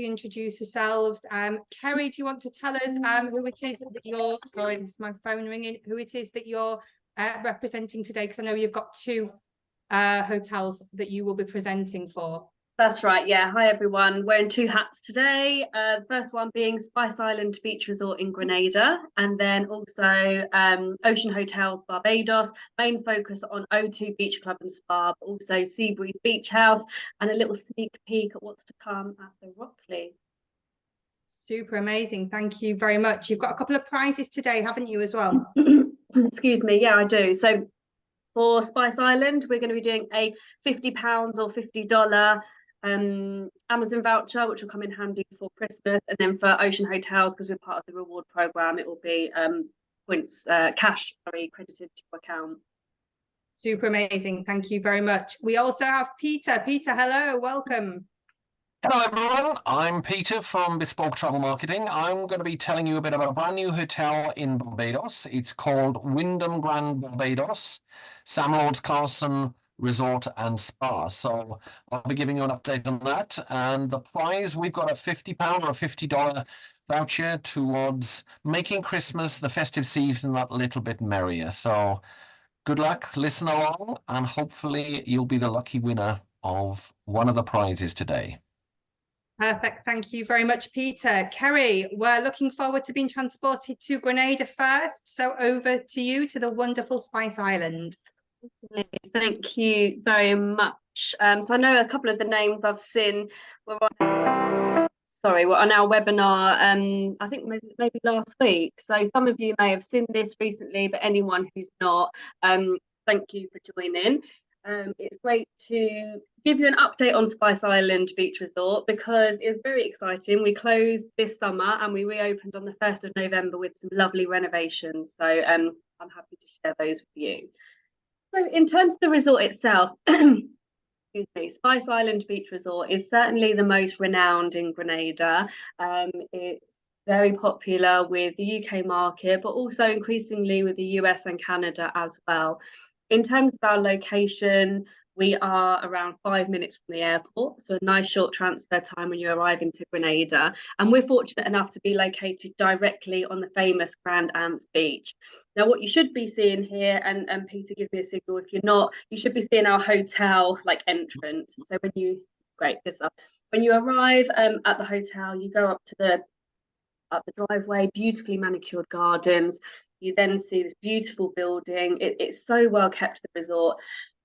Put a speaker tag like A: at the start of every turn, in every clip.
A: introduce yourselves. Kerry, do you want to tell us who it is that you're, sorry, this is my phone ringing, who it is that you're representing today? Because I know you've got two hotels that you will be presenting for.
B: That's right, yeah. Hi everyone. Wearing two hats today. The first one being Spice Island Beach Resort in Grenada, and then also Ocean Hotels Barbados. Main focus on O2 Beach Club and Spa, but also Seabreeze Beach House, and a little sneak peek at what's to come at the Rockley.
A: Super amazing. Thank you very much. You've got a couple of prizes today, haven't you, as well?
B: Excuse me. Yeah, I do. So for Spice Island, we're going to be doing a £50 or $50 Amazon voucher, which will come in handy for Christmas. And then for Ocean Hotels, because we're part of the reward program, it will be points, cash, sorry, credited to your account.
A: Super amazing. Thank you very much. We also have Peter. Peter, hello, welcome.
C: Hello everyone, I'm Peter from Bespoke Travel Marketing. I'm going to be telling you a bit about a brand new hotel in Barbados. It's called Wyndham Grand Barbados, Sam Lords Carson Resort and Spa. So I'll be giving you an update on that. And the prize, we've got a £50 or a $50 voucher towards making Christmas, the festive season, that little bit merrier. So good luck, listen along, and hopefully you'll be the lucky winner of one of the prizes today.
A: Perfect. Thank you very much, Peter. Kerry, we're looking forward to being transported to Grenada first. So over to you, to the wonderful Spice Island.
B: Thank you very much. So I know a couple of the names I've seen were on, were on our webinar, I think maybe last week. So some of you may have seen this recently, but anyone who's not, thank you for joining. It's great to give you an update on Spice Island Beach Resort because it's very exciting. We closed this summer and we reopened on the 1st of November with some lovely renovations. So I'm happy to share those with you. So in terms of the resort itself, excuse me, Spice Island Beach Resort is certainly the most renowned in Grenada. It's very popular with the UK market, but also increasingly with the US and Canada as well. In terms of our location, we are around 5 minutes from the airport, so a nice short transfer time when you arrive into Grenada. And we're fortunate enough to be located directly on the famous Grand Anse Beach. Now, what you should be seeing here, and Peter, give me a signal if you're not, you should be seeing our hotel like entrance. So when you, great, good stuff. When you arrive at the hotel, you go up the driveway, beautifully manicured gardens. You then see this beautiful building. It's so well kept, the resort,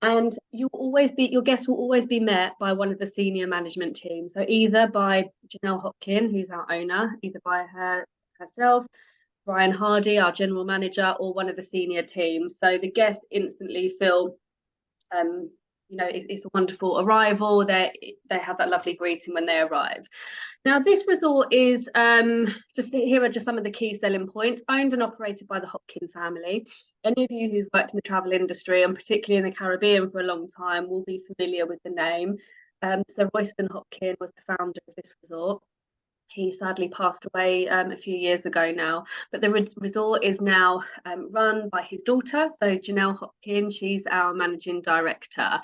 B: and your guests will always be met by one of the senior management team. So either by Janelle Hopkin, who's our owner, either by herself, Brian Hardy, our general manager, or one of the senior team. So the guests instantly feel, it's a wonderful arrival. They have that lovely greeting when they arrive. Now, this resort is, here are just some of the key selling points. Owned and operated by the Hopkin family. Any of you who've worked in the travel industry, and particularly in the Caribbean for a long time, will be familiar with the name. So Royston Hopkin was the founder of this resort. He sadly passed away a few years ago now, but the resort is now run by his daughter, so Janelle Hopkin. She's our managing director.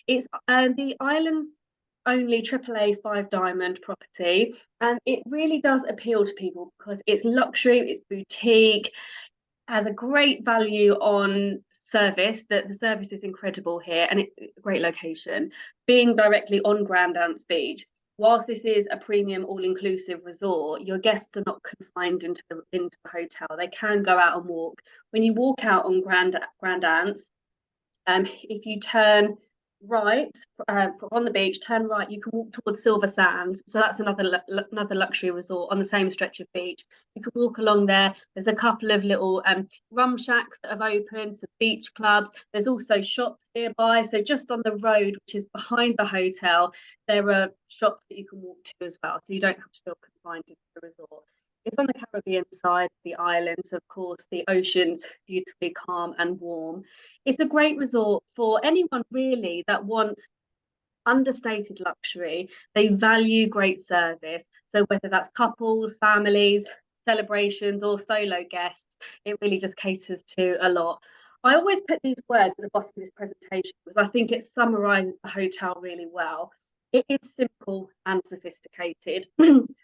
B: It's the island's only AAA 5-diamond property, and it really does appeal to people because it's luxury, it's boutique, has a great value on service. The service is incredible here, and it's a great location, being directly on Grand Anse Beach. Whilst this is a premium all-inclusive resort, your guests are not confined into the hotel. They can go out and walk. When you walk out on Grand Anse, if you turn right on the beach, turn right, you can walk towards Silver Sands. So that's another luxury resort on the same stretch of beach. You can walk along there. There's a couple of little rum shacks that have opened, some beach clubs. There's also shops nearby. So just on the road, which is behind the hotel, there are shops that you can walk to as well. So you don't have to feel confined into the resort. It's on the Caribbean side of the island, so of course the ocean's beautifully calm and warm. It's a great resort for anyone really that wants understated luxury. They value great service. So whether that's couples, families, celebrations, or solo guests, it really just caters to a lot. I always put these words at the bottom of this presentation because I think it summarises the hotel really well. It is simple and sophisticated,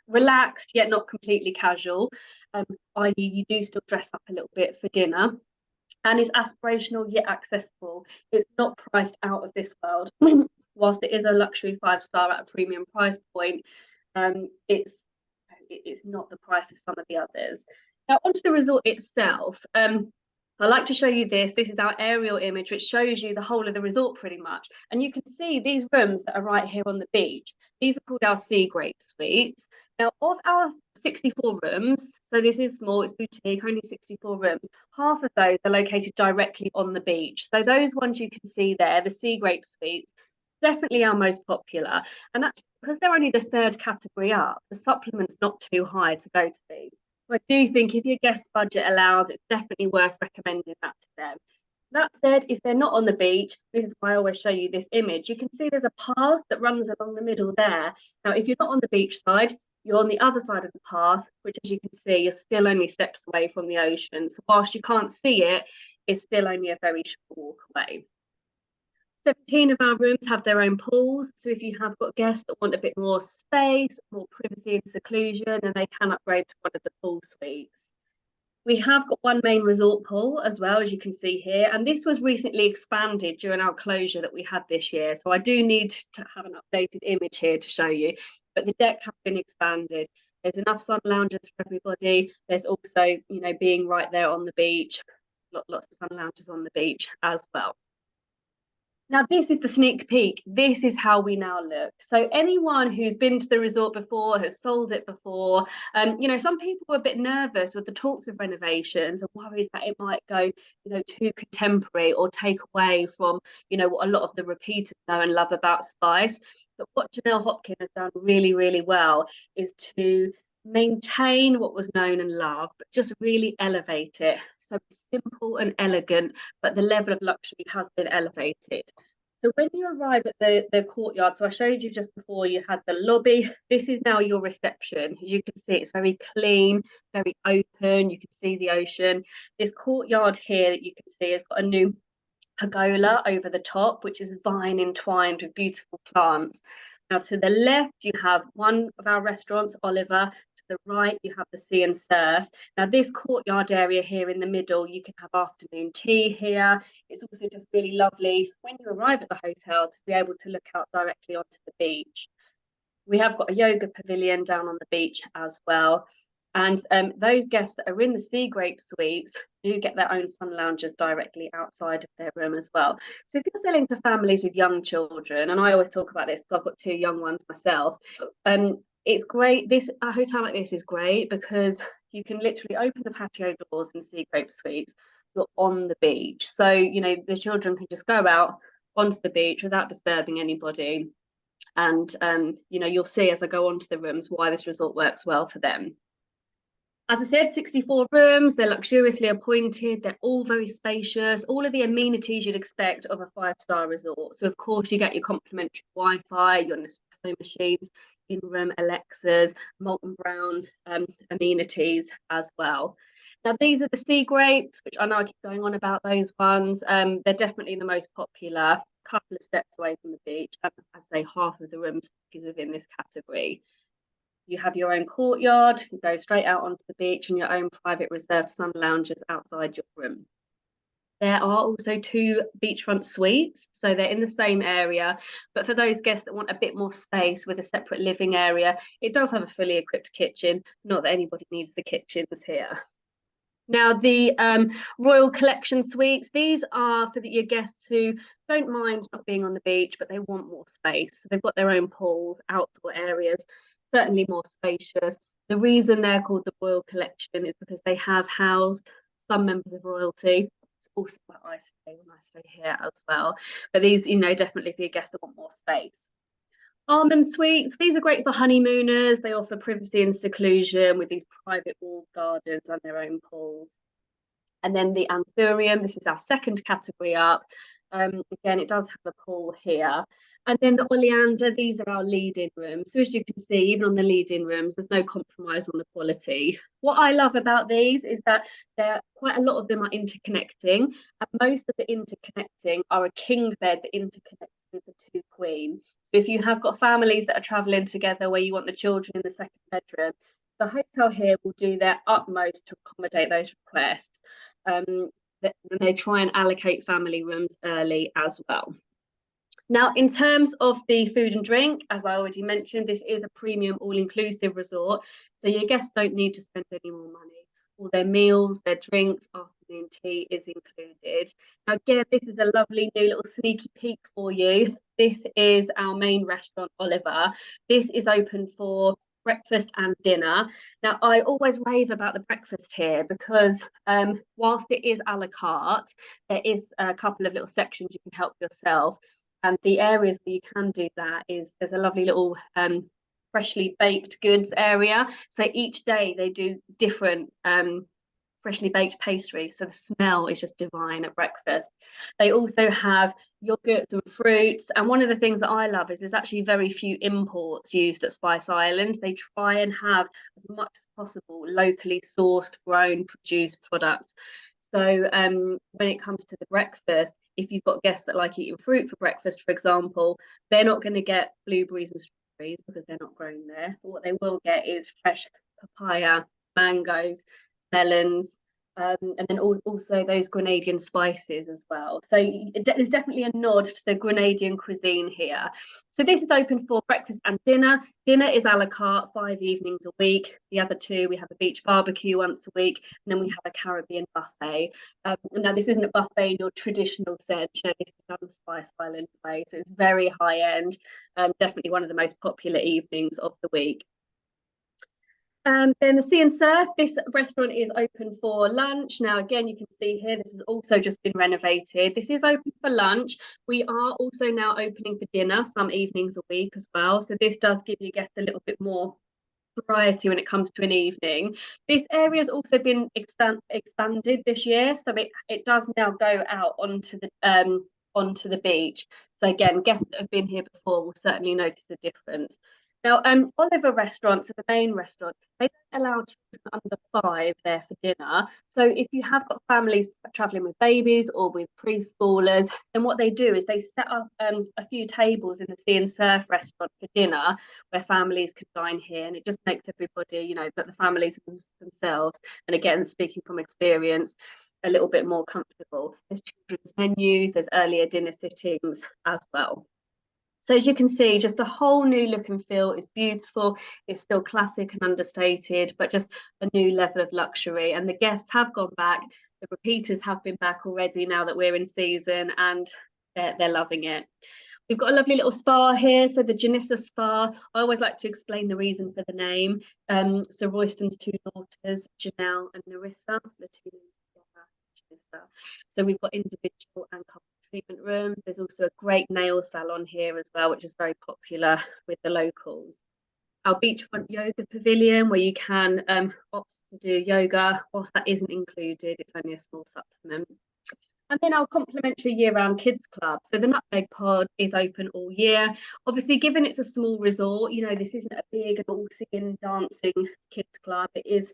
B: relaxed yet not completely casual, i.e. you do still dress up a little bit for dinner, and it's aspirational yet accessible. It's not priced out of this world. Whilst it is a luxury 5-star at a premium price point, it's not the price of some of the others. Now onto the resort itself. I like to show you this. This is our aerial image, which shows you the whole of the resort pretty much. And you can see these rooms that are right here on the beach. These are called our Sea Grape Suites. Now, of our 64 rooms, so this is small, it's boutique, only 64 rooms, half of those are located directly on the beach. So those ones you can see there, the Sea Grape Suites, definitely our most popular. And that's because they're only the 3rd category up, the supplement's not too high to go to these. I do think if your guest budget allows, it's definitely worth recommending that to them. That said, if they're not on the beach, this is why I always show you this image. You can see there's a path that runs along the middle there. Now, if you're not on the beach side, you're on the other side of the path, which, as you can see, you're still only steps away from the ocean. So whilst you can't see it, it's still only a very short walk away. 17 of our rooms have their own pools, so if you have got guests that want a bit more space, more privacy and seclusion, then they can upgrade to one of the pool suites. We have got one main resort pool as well, as you can see here, and this was recently expanded during our closure that we had this year, so I do need to have an updated image here to show you, but the deck has been expanded. There's enough sun lounges for everybody. There's also, you know, being right there on the beach, lots of sun lounges on the beach as well. Now, this is the sneak peek. This is how we now look. So anyone who's been to the resort before, has sold it before, you know, some people were a bit nervous with the talks of renovations and worried that it might go, you know, too contemporary or take away from, you know, what a lot of the repeaters know and love about Spice. But what Janelle Hopkin has done really, really well is to maintain what was known and loved, but just really elevate it. So simple and elegant, but the level of luxury has been elevated. So when you arrive at the courtyard, so I showed you just before, you had the lobby. This is now your reception. As you can see, it's very clean, very open. You can see the ocean. This courtyard here that you can see has got a new pergola over the top, which is vine entwined with beautiful plants. Now to the left, you have one of our restaurants, Oliver. The right, you have the Sea and Surf. Now this courtyard area here in the middle, you can have afternoon tea here. It's also just really lovely when you arrive at the hotel to be able to look out directly onto the beach. We have got a yoga pavilion down on the beach as well. And those guests that are in the Sea Grape Suites do get their own sun lounges directly outside of their room as well. So if you're selling to families with young children, and I always talk about this because I've got 2 young ones myself, it's great. A hotel like this is great because you can literally open the patio doors in Sea Grape Suites. You're on the beach. So, you know, the children can just go out onto the beach without disturbing anybody. And, you know, you'll see as I go onto the rooms why this resort works well for them. As I said, 64 rooms, they're luxuriously appointed, they're all very spacious, all of the amenities you'd expect of a 5-star resort. So of course you get your complimentary Wi-Fi, your Nespresso machines, in-room Alexas, Molten Brown amenities as well. Now these are the Sea Grapes, which I know I keep going on about those ones. They're definitely the most popular, couple of steps away from the beach. As I say, half of the rooms is within this category. You have your own courtyard, you go straight out onto the beach and your own private reserved sun lounges outside your room. There are also 2 beachfront suites, so they're in the same area, but for those guests that want a bit more space with a separate living area, it does have a fully equipped kitchen, not that anybody needs the kitchens here. Now, the Royal Collection Suites, these are for your guests who don't mind not being on the beach, but they want more space. So they've got their own pools, outdoor areas, certainly more spacious. The reason they're called the Royal Collection is because they have housed some members of royalty. It's also where I stay when I stay here as well. But these, you know, definitely for your guests that want more space. Almond Suites, these are great for honeymooners. They offer privacy and seclusion with these private walled gardens and their own pools. And then the Anthurium, this is our 2nd category up. Again, it does have a pool here. And then the Oleander, these are our lead-in rooms. So as you can see, even on the lead-in rooms, there's no compromise on the quality. What I love about these is that quite a lot of them are interconnecting. And most of the interconnecting are a king bed that interconnects with the 2 queen. So if you have got families that are travelling together where you want the children in the second bedroom, the hotel here will do their utmost to accommodate those requests. And they try and allocate family rooms early as well. Now, in terms of the food and drink, as I already mentioned, this is a premium all-inclusive resort, so your guests don't need to spend any more money. All their meals, their drinks, afternoon tea is included. Now, again, this is a lovely new little sneaky peek for you. This is our main restaurant, Oliver. This is open for breakfast and dinner. Now, I always rave about the breakfast here because whilst it is a la carte, there is a couple of little sections you can help yourself. And the areas where you can do that is there's a lovely little freshly baked goods area. So each day they do different freshly baked pastries. So the smell is just divine at breakfast. They also have yogurts and fruits. And one of the things that I love is there's actually very few imports used at Spice Island. They try and have as much as possible locally sourced, grown, produced products. So when it comes to the breakfast, if you've got guests that like eating fruit for breakfast, for example, they're not going to get blueberries and strawberries because they're not grown there. But what they will get is fresh papaya, mangoes, melons, and then also those Grenadian spices as well. So there's definitely a nod to the Grenadian cuisine here. So this is open for breakfast and dinner. Dinner is a la carte, 5 evenings a week. The other 2, we have a beach barbecue once a week, and then we have a Caribbean buffet. Now, this isn't a buffet in your traditional sense. You know, this is done the Spice Island way, so it's very high end. Definitely one of the most popular evenings of the week. Then the Sea and Surf, this restaurant is open for lunch. Now, again, you can see here, this has also just been renovated. This is open for lunch. We are also now opening for dinner some evenings a week as well. So this does give you guests a little bit more variety when it comes to an evening. This area has also been expanded this year. So it does now go out onto the beach. So again, guests that have been here before will certainly notice the difference. Now, Oliver restaurants are the main restaurant. They don't allow children under 5 there for dinner. So if you have got families travelling with babies or with preschoolers, then what they do is they set up a few tables in the Sea and Surf restaurant for dinner where families can dine here. And it just makes everybody, you know, that the families themselves, and again, speaking from experience, a little bit more comfortable. There's children's menus, there's earlier dinner sittings as well. So as you can see, just the whole new look and feel is beautiful. It's still classic and understated, but just a new level of luxury. And the guests have gone back. The repeaters have been back already now that we're in season, and they're loving it. We've got a lovely little spa here. So the Janissa Spa, I always like to explain the reason for the name. So Royston's 2 daughters, Janelle and Narissa, the 2 names together, Janissa. So we've got individual and couple treatment rooms. There's also a great nail salon here as well, which is very popular with the locals. Our beachfront yoga pavilion, where you can opt to do yoga. Whilst that isn't included, it's only a small supplement. And then our complimentary year-round kids club. So the Nutmeg Pod is open all year. Obviously, given it's a small resort, you know, this isn't a big and all singing, dancing kids club. It is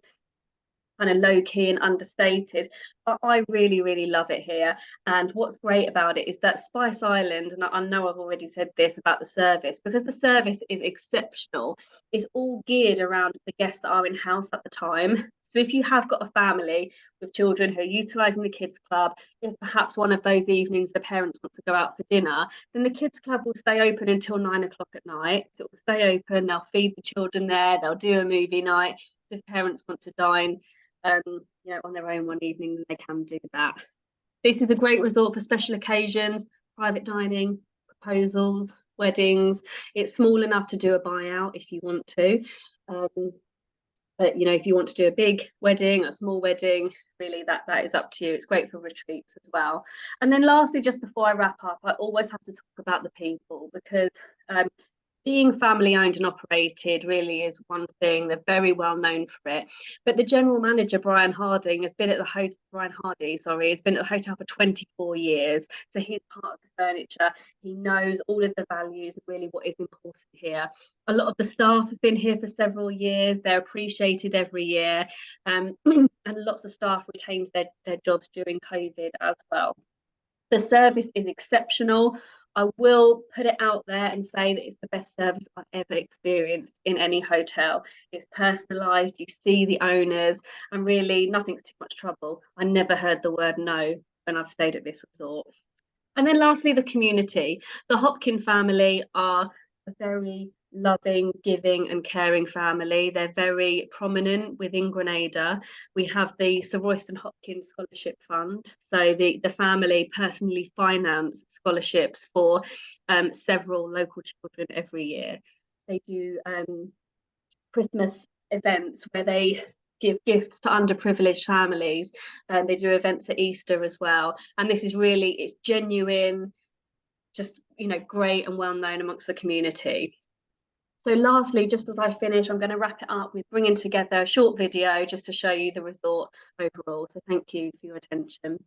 B: kind of low-key and understated, but I really love it here. And what's great about it is that Spice Island, and I know I've already said this about the service, because the service is exceptional, it's all geared around the guests that are in house at the time. So if you have got a family with children who are utilising the kids club, if perhaps one of those evenings the parents want to go out for dinner, then the kids club will stay open until 9 o'clock at night. So it will stay open, they'll feed the children there, they'll do a movie night. So if parents want to dine you know, on their own one evening, then they can do that. This is a great resort for special occasions, private dining, proposals, weddings. It's small enough to do a buyout if you want to. But you know, if you want to do a big wedding, a small wedding, really that is up to you. It's great for retreats as well. And then lastly, just before I wrap up, I always have to talk about the people, because being family owned and operated really is one thing. They're very well known for it. But the general manager, Brian Hardy, has been at the hotel for 24 years. So he's part of the furniture. He knows all of the values and really what is important here. A lot of the staff have been here for several years. They're appreciated every year. And lots of staff retained their jobs during COVID as well. The service is exceptional. I will put it out there and say that it's the best service I've ever experienced in any hotel. It's personalised, you see the owners, and really nothing's too much trouble. I never heard the word no when I've stayed at this resort. And then lastly, the community. The Hopkin family are a very loving, giving and caring family. They're very prominent within Grenada. We have the Sir Royston Hopkins Scholarship Fund. So the family personally finance scholarships for several local children every year. They do Christmas events where they give gifts to underprivileged families, and they do events at Easter as well. And this is really, it's genuine, just, you know, great and well known amongst the community. So lastly, just as I finish, I'm going to wrap it up with bringing together a short video just to show you the resort overall. So thank you for your attention.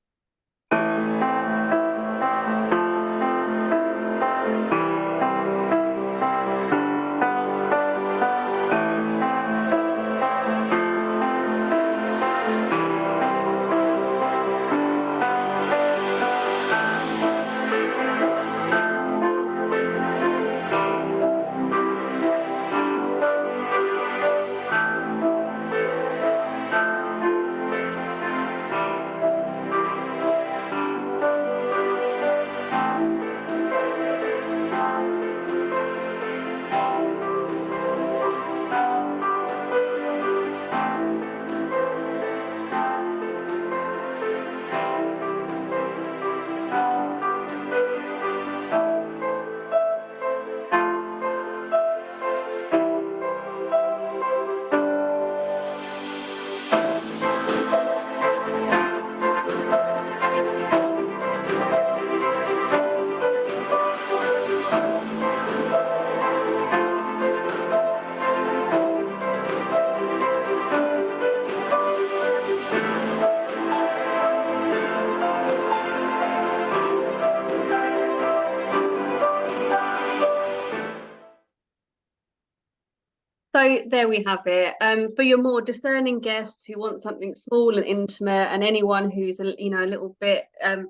B: So there we have it. For your more discerning guests who want something small and intimate, and anyone who's a little bit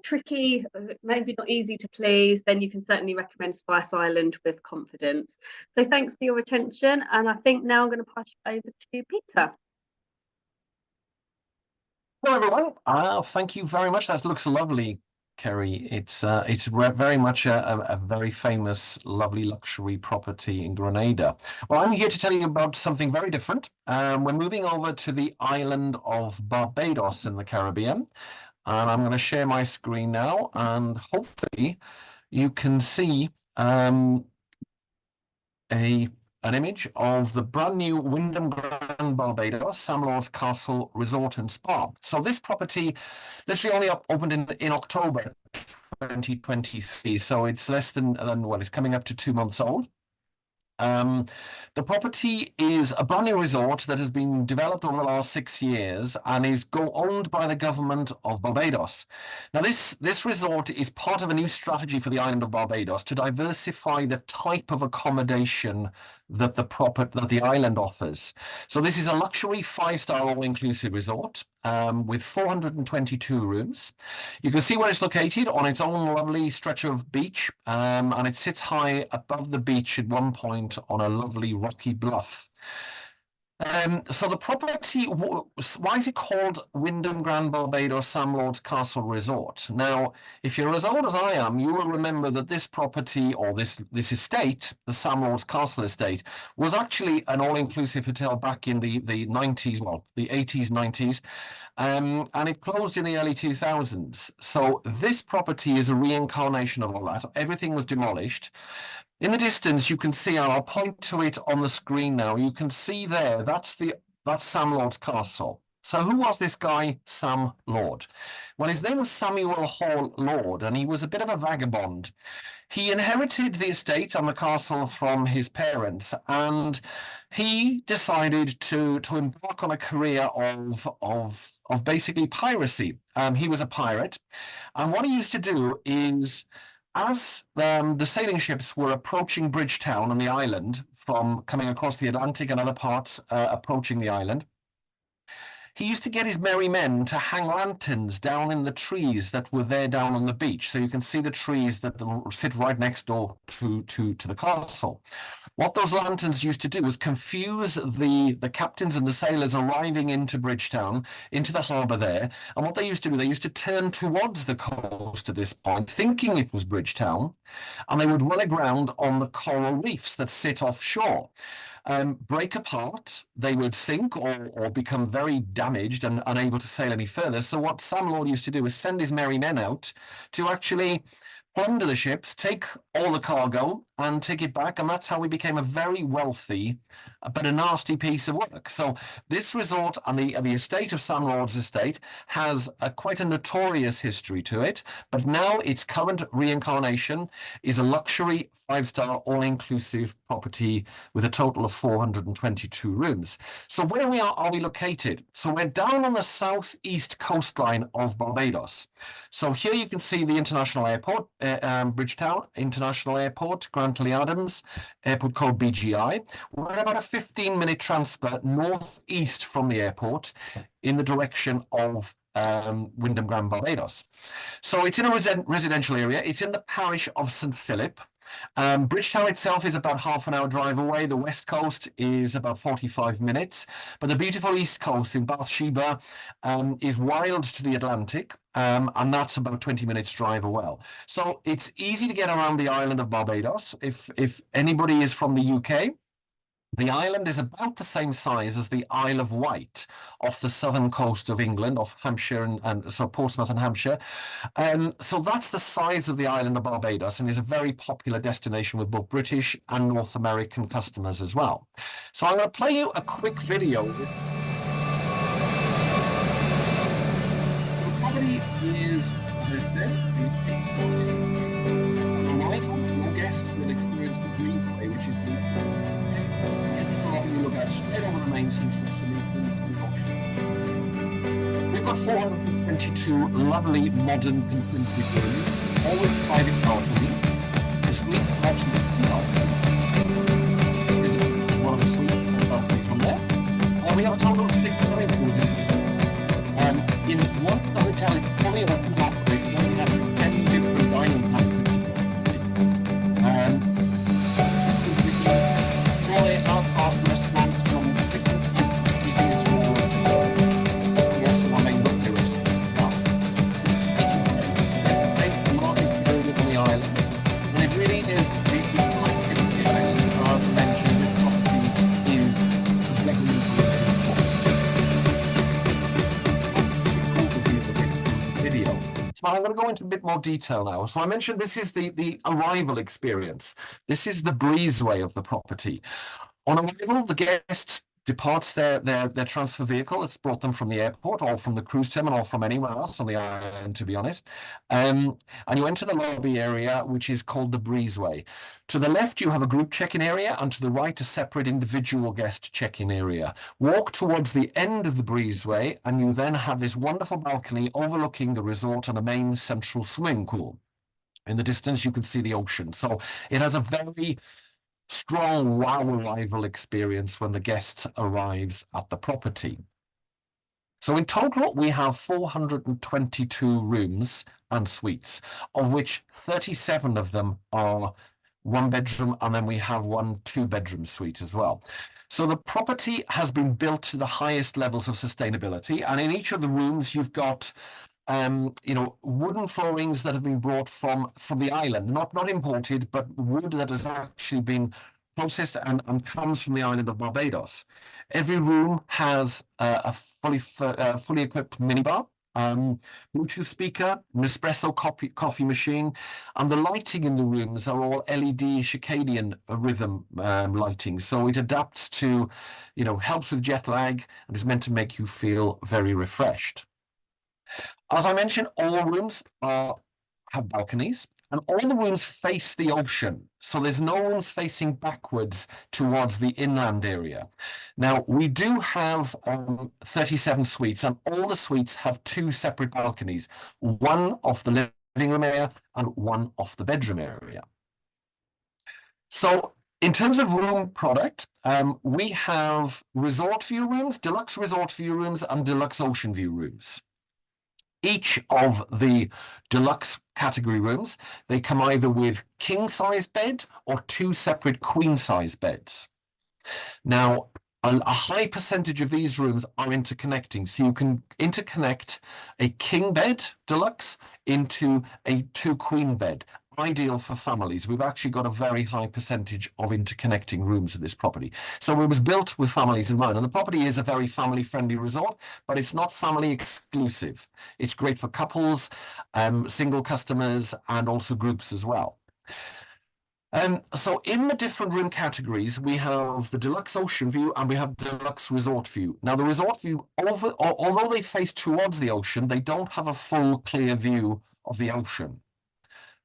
B: tricky, maybe not easy to please, then you can certainly recommend Spice Island with confidence. So thanks for your attention, and I think now I'm going to pass you over to Peter.
C: Hello, everyone. Thank you very much. That looks lovely, Kerry. It's very much a very famous, lovely luxury property in Grenada. Well, I'm here to tell you about something very different. We're moving over to the island of Barbados in the Caribbean, and I'm going to share my screen now, and hopefully you can see an image of the brand new Wyndham Grand Barbados, Sam Lord's Castle Resort and Spa. So this property literally only opened in October 2023, so it's less than well, it's coming up to 2 months old. The property is a brand new resort that has been developed over the last 6 years and is owned by the government of Barbados. Now, this resort is part of a new strategy for the island of Barbados to diversify the type of accommodation that the island offers. So this is a luxury 5-star all-inclusive resort with 422 rooms. You can see where it's located on its own lovely stretch of beach, and it sits high above the beach at one point on a lovely rocky bluff. So the property, why is it called Wyndham Grand Barbados Sam Lord's Castle Resort? Now, if you're as old as I am, you will remember that this property, or this estate, the Sam Lord's Castle estate, was actually an all-inclusive hotel back in the 90s, well, the 80s, 90s, and it closed in the early 2000s. So this property is a reincarnation of all that. Everything was demolished. In the distance, you can see, and I'll point to it on the screen now, you can see there, that's Sam Lord's Castle. So who was this guy, Sam Lord? Well, his name was Samuel Hall Lord, and he was a bit of a vagabond. He inherited the estate and the castle from his parents, and he decided to embark on a career of basically piracy. He was a pirate, and what he used to do is, as the sailing ships were approaching Bridgetown on the island from coming across the Atlantic and other parts approaching the island, he used to get his merry men to hang lanterns down in the trees that were there down on the beach. So you can see the trees that sit right next door to the castle. What those lanterns used to do was confuse the captains and the sailors arriving into Bridgetown, into the harbour there. And what they used to do, they used to turn towards the coast at this point, thinking it was Bridgetown, and they would run aground on the coral reefs that sit offshore. Break apart, they would sink or become very damaged and unable to sail any further. So what Sam Lord used to do was send his merry men out to actually plunder the ships, take all the cargo and take it back. And that's how we became a very wealthy, but a nasty piece of work. So this resort and the estate of Sam Lord's estate has quite a notorious history to it. But now its current reincarnation is a luxury 5-star all-inclusive property with a total of 422 rooms. So where are we located? So we're down on the southeast coastline of Barbados. So here you can see the international airport, Bridgetown International Airport, Grantley Adams Airport called BGI. We're about a 15-minute transfer northeast from the airport in the direction of Wyndham Grand Barbados. So it's in a residential area. It's in the parish of St. Philip. Bridgetown itself is about half an hour drive away. The west coast is about 45 minutes, but the beautiful east coast in Bathsheba is wild to the Atlantic, and that's about 20 minutes drive away. So it's easy to get around the island of Barbados. If anybody is from the UK, the island is about the same size as the Isle of Wight off the southern coast of England, off Hampshire and so Portsmouth and Hampshire. So that's the size of the island of Barbados and is a very popular destination with both British and North American customers as well. So I'm going to play you a quick video. The property is, as I said, on arrival, your guest will experience the greenway, which is the we look at straight over the main central solution. We've got 422 lovely modern contemporary rooms, all with private balcony. The suite balcony is one of the suites from there. We have a total of 6 dining rooms. In one the hotel is fully open and operational. We have 10 different dining packages. I'm going to go into a bit more detail now. So I mentioned this is the arrival experience. This is the breezeway of the property. On arrival, the guest departs their transfer vehicle. It's brought them from the airport or from the cruise terminal or from anywhere else on the island, to be honest. And you enter the lobby area, which is called the breezeway. To the left, you have a group check-in area, and to the right, a separate individual guest check-in area. Walk towards the end of the breezeway, and you then have this wonderful balcony overlooking the resort and the main central swimming pool. In the distance, you can see the ocean. So it has a very strong wow arrival experience when the guest arrives at the property. So in total, we have 422 rooms and suites, of which 37 of them are 1 bedroom, and then we have 1 2-bedroom suite as well. So the property has been built to the highest levels of sustainability, and in each of the rooms you've got wooden floorings that have been brought from the island, not imported, but wood that has actually been processed and comes from the island of Barbados. Every room has a fully equipped minibar, Bluetooth speaker, Nespresso coffee machine, and the lighting in the rooms are all LED circadian rhythm lighting. So it adapts to, helps with jet lag and is meant to make you feel very refreshed. As I mentioned, all rooms have balconies, and all the rooms face the ocean. So there's no rooms facing backwards towards the inland area. Now, we do have 37 suites, and all the suites have 2 separate balconies, one off the living room area and one off the bedroom area. So In terms of room product, we have resort view rooms, deluxe resort view rooms, and deluxe ocean view rooms. Each of the deluxe category rooms, they come either with king size bed or 2 separate queen size beds. Now, a high percentage of these rooms are interconnecting, so you can interconnect a king bed deluxe into a 2 queen bed, ideal for families. We've actually got a very high percentage of interconnecting rooms at this property. So it was built with families in mind, and the property is a very family-friendly resort, but it's not family exclusive. It's great for couples, single customers, and also groups as well. So in the different room categories, we have the deluxe ocean view and we have deluxe resort view. Now, the resort view, although they face towards the ocean, they don't have a full clear view of the ocean.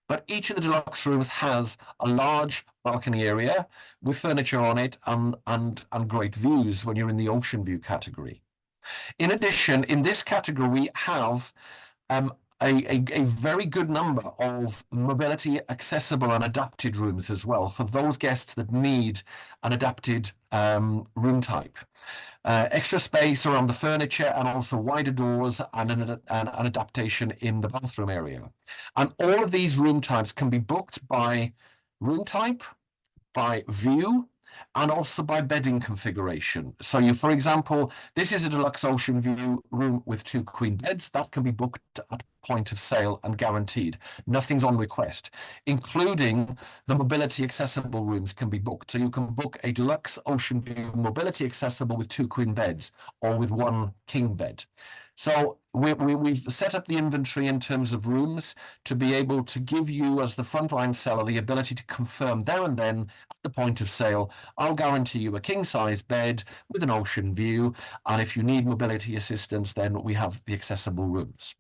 C: But each of the deluxe rooms has a large balcony area with furniture on it and great views when you're in the ocean view category. In addition, in this category, we have a very good number of mobility accessible and adapted rooms as well for those guests that need an adapted room type. Extra space around the furniture and also wider doors and an adaptation in the bathroom area. And all of these room types can be booked by room type, by view, and also by bedding configuration. So you, for example, this is a deluxe ocean view room with 2 queen beds that can be booked at point of sale and guaranteed. Nothing's on request, including the mobility accessible rooms can be booked. So you can book a deluxe ocean view mobility accessible with 2 queen beds or with 1 king bed. So we've set up the inventory in terms of rooms to be able to give you, as the frontline seller, the ability to confirm there and then at the point of sale, I'll guarantee you a king-size bed with an ocean view. And if you need mobility assistance, then we have the accessible rooms.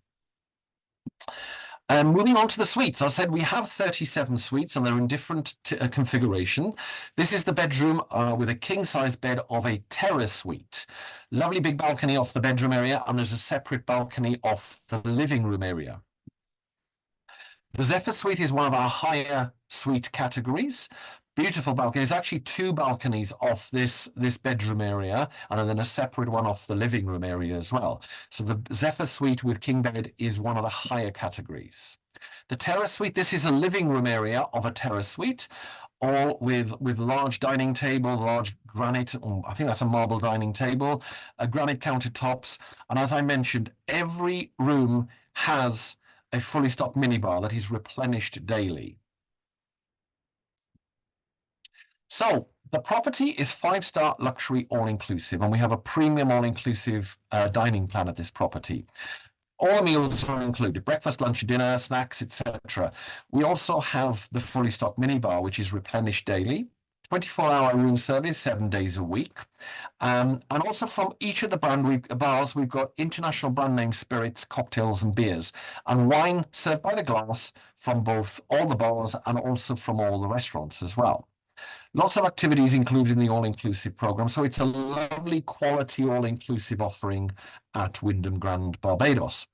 C: Moving on to the suites, I said we have 37 suites and they're in different configuration. This is the bedroom with a king-size bed of a terrace suite. Lovely big balcony off the bedroom area, and there's a separate balcony off the living room area. The Zephyr suite is one of our higher suite categories. Beautiful balcony. There's actually 2 balconies off this bedroom area, and then a separate one off the living room area as well. So the Zephyr suite with king bed is one of the higher categories. The terrace suite, this is a living room area of a terrace suite, all with large dining table, large granite, I think that's a marble dining table, granite countertops. And as I mentioned, every room has a fully stocked minibar that is replenished daily. So the property is 5-star luxury all-inclusive, and we have a premium all-inclusive dining plan at this property. All meals are included: breakfast, lunch, dinner, snacks, etc. We also have the fully stocked minibar, which is replenished daily, 24-hour room service, 7 days a week. And also from each of the bars, we've got international brand name spirits, cocktails and beers, and wine served by the glass from both all the bars and also from all the restaurants as well. Lots of activities included in the all-inclusive program, so it's a lovely quality all-inclusive offering at Wyndham Grand Barbados.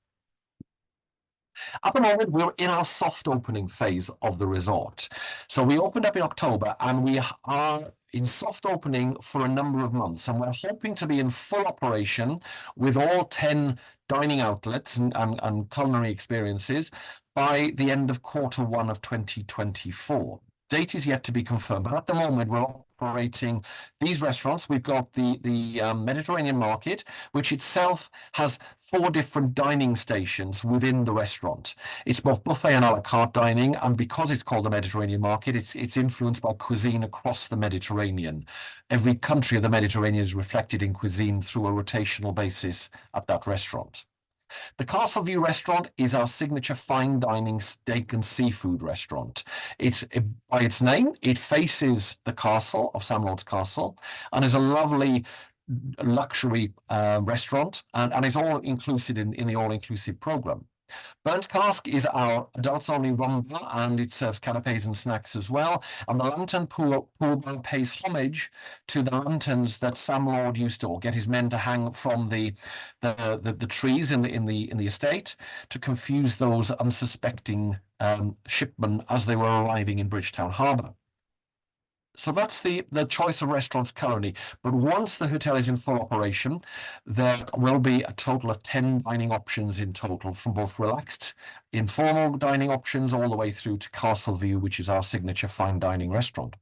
C: At the moment, we're in our soft opening phase of the resort. So we opened up in October and we are in soft opening for a number of months, and we're hoping to be in full operation with all 10 dining outlets and culinary experiences by the end of Q1 of 2024. Date is yet to be confirmed, but at the moment we're operating these restaurants. We've got the Mediterranean market, which itself has 4 different dining stations within the restaurant. It's both buffet and a la carte dining, and because it's called the Mediterranean market, it's influenced by cuisine across the Mediterranean. Every country of the Mediterranean is reflected in cuisine through a rotational basis at that restaurant. The Castle View restaurant is our signature fine dining steak and seafood restaurant. By its name, it faces the castle of Sam Lord's Castle and is a lovely luxury restaurant, and it's all included in the all-inclusive program. Burnt Cask is our adults-only rum bar, and it serves canapes and snacks as well. And the Lantern Pool Bar pays homage to the lanterns that Sam Lord used to get his men to hang from the trees in the estate to confuse those unsuspecting shipmen as they were arriving in Bridgetown Harbour. So that's the choice of restaurants currently. But once the hotel is in full operation, there will be a total of 10 dining options in total, from both relaxed, informal dining options all the way through to Castle View, which is our signature fine dining restaurant.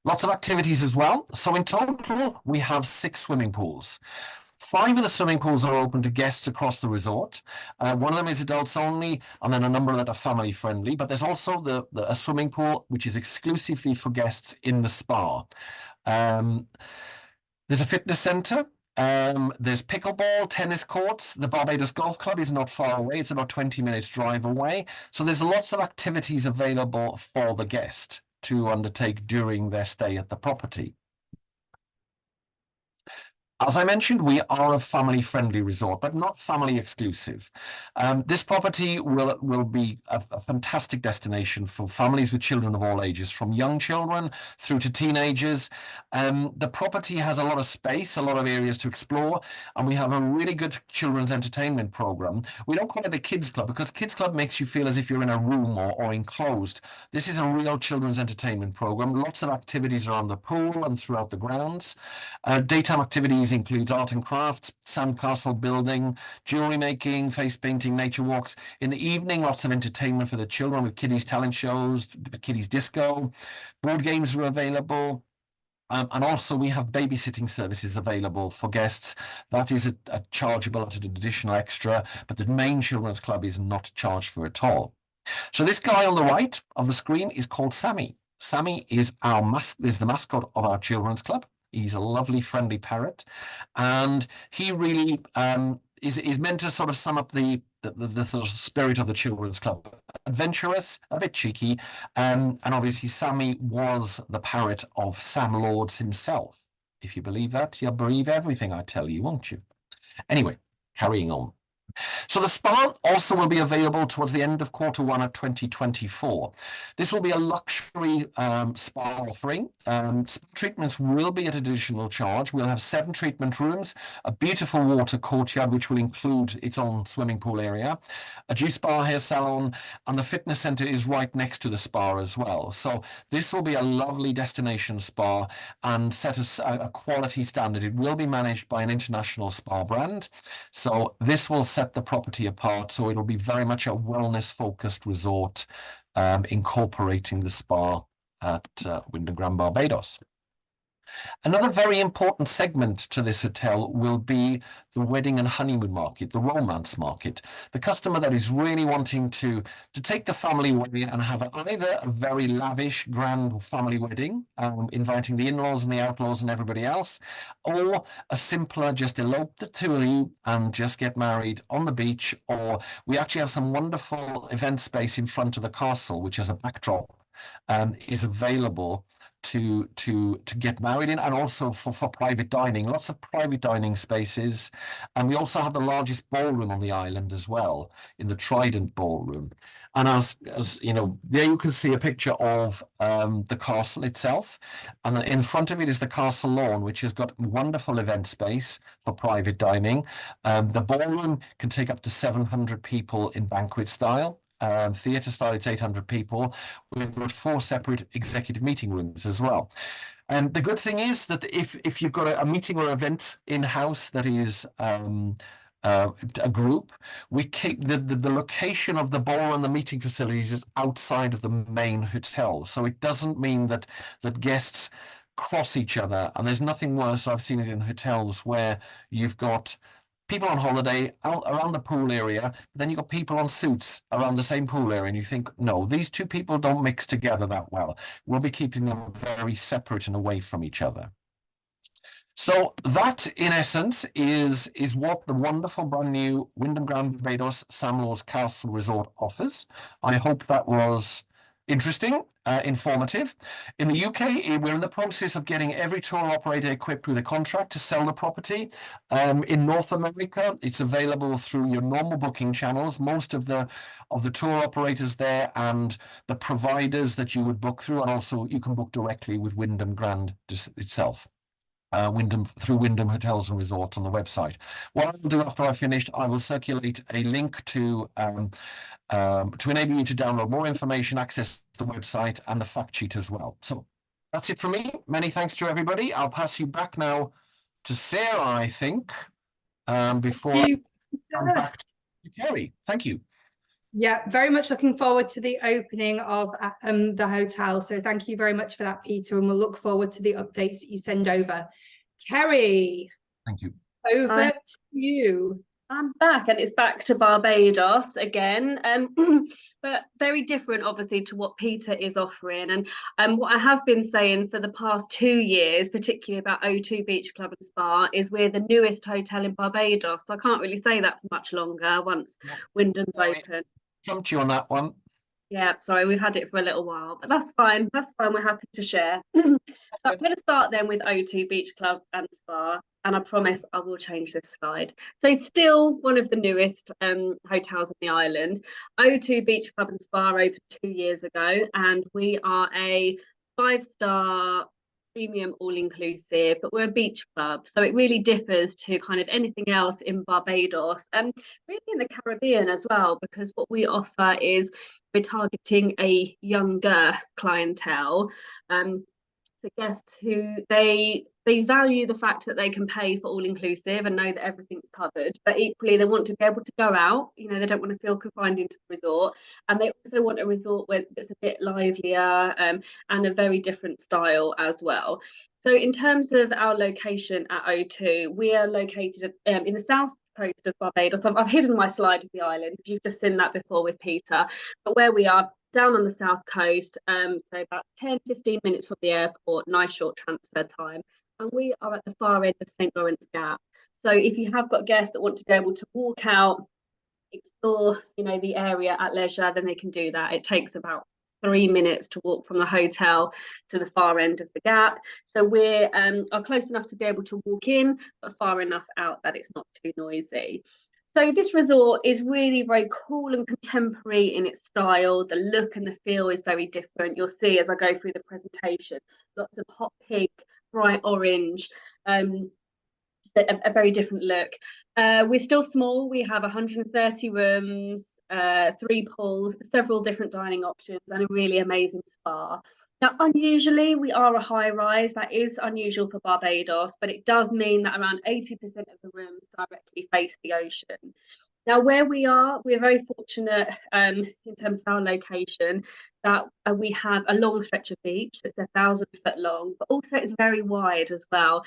C: Lots of activities as well. So in total, we have 6 swimming pools. 5 of the swimming pools are open to guests across the resort. One of them is adults only, and then a number that are family friendly. But there's also a swimming pool which is exclusively for guests in the spa. There's a fitness centre. There's pickleball, tennis courts. The Barbados Golf Club is not far away. It's about 20 minutes drive away. So there's lots of activities available for the guest to undertake during their stay at the property. As I mentioned, we are a family-friendly resort, but not family exclusive. This property will be a fantastic destination for families with children of all ages, from young children through to teenagers. The property has a lot of space, a lot of areas to explore, and we have a really good children's entertainment program. We don't call it a kids club because kids club makes you feel as if you're in a room or enclosed. This is a real children's entertainment program. Lots of activities around the pool and throughout the grounds. Daytime activities includes art and crafts, sandcastle building, jewelry making, face painting, nature walks. In the evening, lots of entertainment for the children with kiddies talent shows, kiddies disco. Board games are available. And also we have babysitting services available for guests. That is a chargeable at an additional extra, but the main children's club is not charged for at all. So this guy on the right of the screen is called Sammy. Sammy is the mascot of our children's club. He's a lovely, friendly parrot, and he really is meant to sort of sum up the sort of spirit of the children's club. Adventurous, a bit cheeky, and obviously Sammy was the parrot of Sam Lords himself. If you believe that, you'll believe everything I tell you, won't you? Anyway, carrying on. So the spa also will be available towards the end of Q1 of 2024. This will be a luxury spa offering. Spa treatments will be at additional charge. We'll have 7 treatment rooms, a beautiful water courtyard, which will include its own swimming pool area, a juice bar, hair salon, and the fitness center is right next to the spa as well. So this will be a lovely destination spa and set a quality standard. It will be managed by an international spa brand. So this will set the property apart, so it'll be very much a wellness-focused resort, incorporating the spa at Wyndham Grand Barbados. Another very important segment to this hotel will be the wedding and honeymoon market, the romance market. The customer that is really wanting to take the family away and have either a very lavish, grand family wedding, inviting the in-laws and the outlaws and everybody else, or a simpler, just elope the 2 of you and just get married on the beach. Or we actually have some wonderful event space in front of the castle, which is a backdrop, is available to get married in, and also for private dining. Lots of private dining spaces, and we also have the largest ballroom on the island as well, in the Trident Ballroom. And as you know, there you can see a picture of the castle itself, and in front of it is the castle lawn, which has got wonderful event space for private dining. The ballroom can take up to 700 people in banquet style. Theatre style, it's 800 people. We've got 4 separate executive meeting rooms as well. And the good thing is that if you've got a meeting or event in-house that is a group, we keep the location of the ballroom and the meeting facilities is outside of the main hotel. So it doesn't mean that guests cross each other. And there's nothing worse. I've seen it in hotels where you've got people on holiday out around the pool area, but then you've got people on suits around the same pool area, and you think, no, these 2 people don't mix together that well. We'll be keeping them very separate and away from each other. So that, in essence, is what the wonderful brand new Wyndham Grand Barbados Sam Lords Castle Resort offers. I hope that was interesting, informative. In the UK, we're in the process of getting every tour operator equipped with a contract to sell the property. In North America, it's available through your normal booking channels. Most of the tour operators there and the providers that you would book through, and also you can book directly with Wyndham Grand itself. Through Wyndham Hotels and Resorts on the website. What I'll do after I've finished, I will circulate a link to enable you to download more information, access the website and the fact sheet as well. So That's it from me. Many thanks to everybody. I'll pass you back now to Sarah, I think, before I come back to Kerry. Thank you.
A: Yeah, very much looking forward to the opening of the hotel. So thank you very much for that, Peter, and we'll look forward to the updates that you send over. Kerry,
C: Thank you.
A: over to you.
B: I'm back, and it's back to Barbados again, but very different, obviously, to what Peter is offering. And what I have been saying for the past 2 years, particularly about O2 Beach Club and Spa, is we're the newest hotel in Barbados. So I can't really say that for much longer once Wyndham's open.
C: Jumped you on that one.
B: Yeah, sorry, we've had it for a little while, but that's fine. That's fine. We're happy to share. So I'm going to start then with O2 Beach Club and Spa, and I promise I will change this slide. So still one of the newest hotels on the island. O2 Beach Club and Spa opened 2 years ago, and we are a 5-star premium all-inclusive, but we're a beach club, so it really differs to kind of anything else in Barbados and really in the Caribbean as well, because what we offer is we're targeting a younger clientele, for guests who they value the fact that they can pay for all inclusive and know that everything's covered, but equally they want to be able to go out. You know, they don't want to feel confined into the resort, and they also want a resort where it's a bit livelier and a very different style as well. So in terms of our location at O2, we are located in the south coast of Barbados. I've hidden my slide of the island. You've just seen that before with Peter, but where we are down on the south coast, so about 10-15 minutes from the airport, nice short transfer time, and we are at the far end of St. Lawrence Gap. So if you have got guests that want to be able to walk out, explore, you know, the area at leisure, then they can do that. It takes about 3 minutes to walk from the hotel to the far end of the gap. So we're are close enough to be able to walk in, but far enough out that it's not too noisy. So this resort is really very cool and contemporary in its style. The look and the feel is very different. You'll see as I go through the presentation, lots of hot pink, bright orange, a very different look. We're still small. We have 130 rooms, 3 pools, several different dining options, and a really amazing spa. Now, unusually, we are a high rise. That is unusual for Barbados, but it does mean that around 80% of the rooms directly face the ocean. Now, where we are, we're very fortunate in terms of our location that we have a long stretch of beach. It's 1,000 foot long, but also it's very wide as well.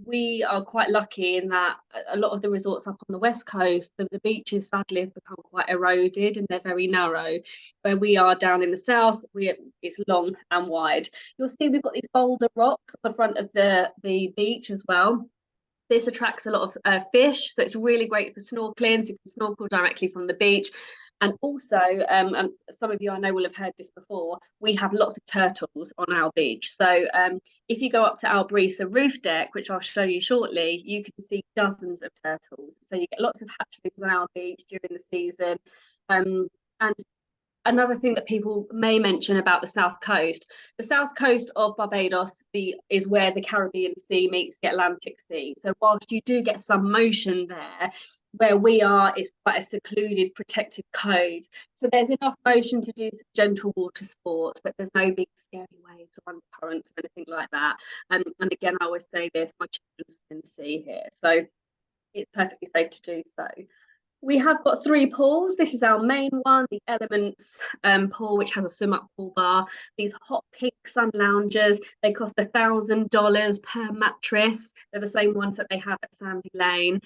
B: We are quite lucky in that a lot of the resorts up on the west coast, the beaches sadly have become quite eroded and they're very narrow. Where we are down in the south, it's long and wide. You'll see we've got these boulder rocks at the front of the beach as well. This attracts a lot of fish, so it's really great for snorkeling. So you can snorkel directly from the beach. And also, some of you I know will have heard this before, we have lots of turtles on our beach. So if you go up to our Brisa roof deck, which I'll show you shortly, you can see dozens of turtles. So you get lots of hatchlings on our beach during the season. And another thing that people may mention about the south coast of Barbados is where the Caribbean Sea meets the Atlantic Sea. So whilst you do get some motion there, where we are is quite a secluded, protected cove. So there's enough motion to do gentle water sports, but there's no big scary waves or undercurrents or anything like that. And again, I always say this, my children's in the sea here, so it's perfectly safe to do so. We have got 3 pools. This is our main one, the Elements pool, which has a swim-up pool bar. These hot pink sun loungers, they cost $1,000 per mattress. They're the same ones that they have at Sandy Lane.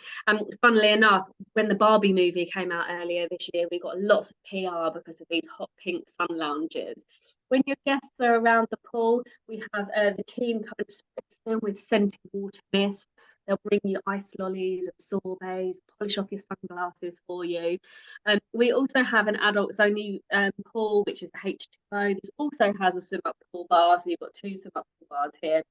B: Funnily enough, when the Barbie movie came out earlier this year, we got lots of PR because of these hot pink sun loungers. When your guests are around the pool, we have the team come and spritz them with scented water mist. They'll bring you ice lollies and sorbets, polish off your sunglasses for you. We also have an adults only pool, which is the H2O. This also has a swim up pool bar, so you've got 2 swim up pool bars here.